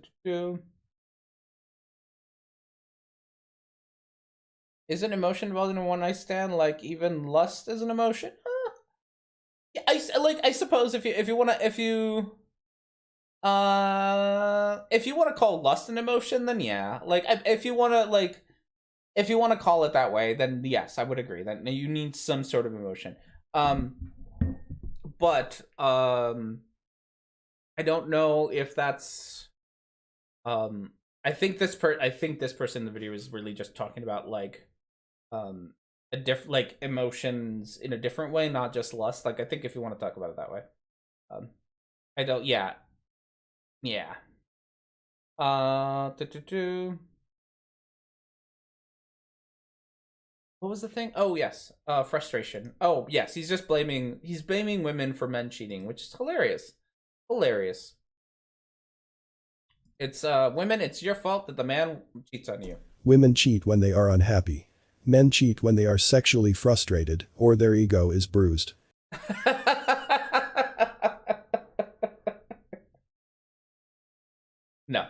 Is an emotion involved in a one night stand? Like, even lust is an emotion? Yeah, I suppose if you want to call lust an emotion, then yeah. Like, if you want to call it that way, then yes, I would agree. Then you need some sort of emotion. But I don't know if that's I think this person in the video is really just talking about like a different, like, emotions in a different way, not just lust. Like, I think if you want to talk about it that way. I don't. Yeah. Yeah. What was the thing? Oh yes, frustration. Oh yes, he's blaming women for men cheating, which is hilarious. Hilarious. It's women, it's your fault that the man cheats on you. Women cheat when they are unhappy. Men cheat when they are sexually frustrated or their ego is bruised. No.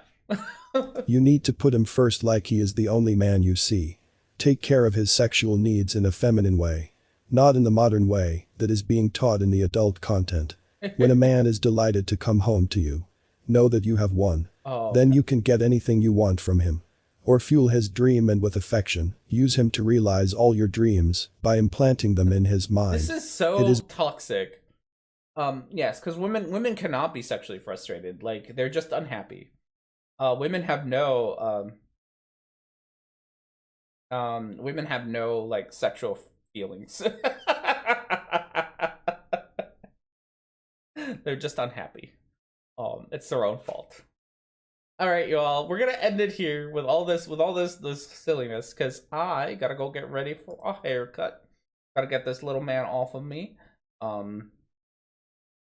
You need to put him first like he is the only man you see. Take care of his sexual needs in a feminine way. Not in the modern way that is being taught in the adult content. When a man is delighted to come home to you, know that you have won. Oh, Then you can get anything you want from him. Or fuel his dream, and with affection, use him to realize all your dreams by implanting them in his mind. this is so toxic. Yes, because women cannot be sexually frustrated. Like, they're just unhappy. Women have no like sexual feelings. They're just unhappy. It's their own fault. All right, y'all. We're gonna end it here with all this silliness, because I gotta go get ready for a haircut. Gotta get this little man off of me, and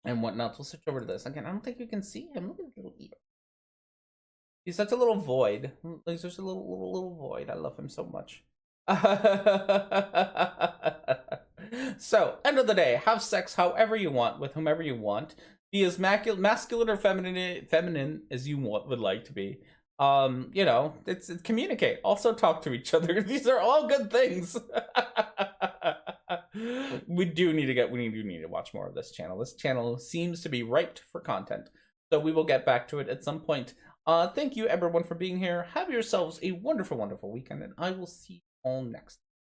whatnot. We'll switch over to this again. I don't think you can see him. Look at his little ear. He's such a little void. He's just a little void. I love him so much. So, end of the day, have sex however you want with whomever you want. Be as masculine or feminine as you would like to be. You know, it's communicate. Also, talk to each other. These are all good things. we do need to watch more of this channel. This channel seems to be ripe for content, so we will get back to it at some point. Thank you everyone for being here. Have yourselves a wonderful, wonderful weekend, and I will see you all next time.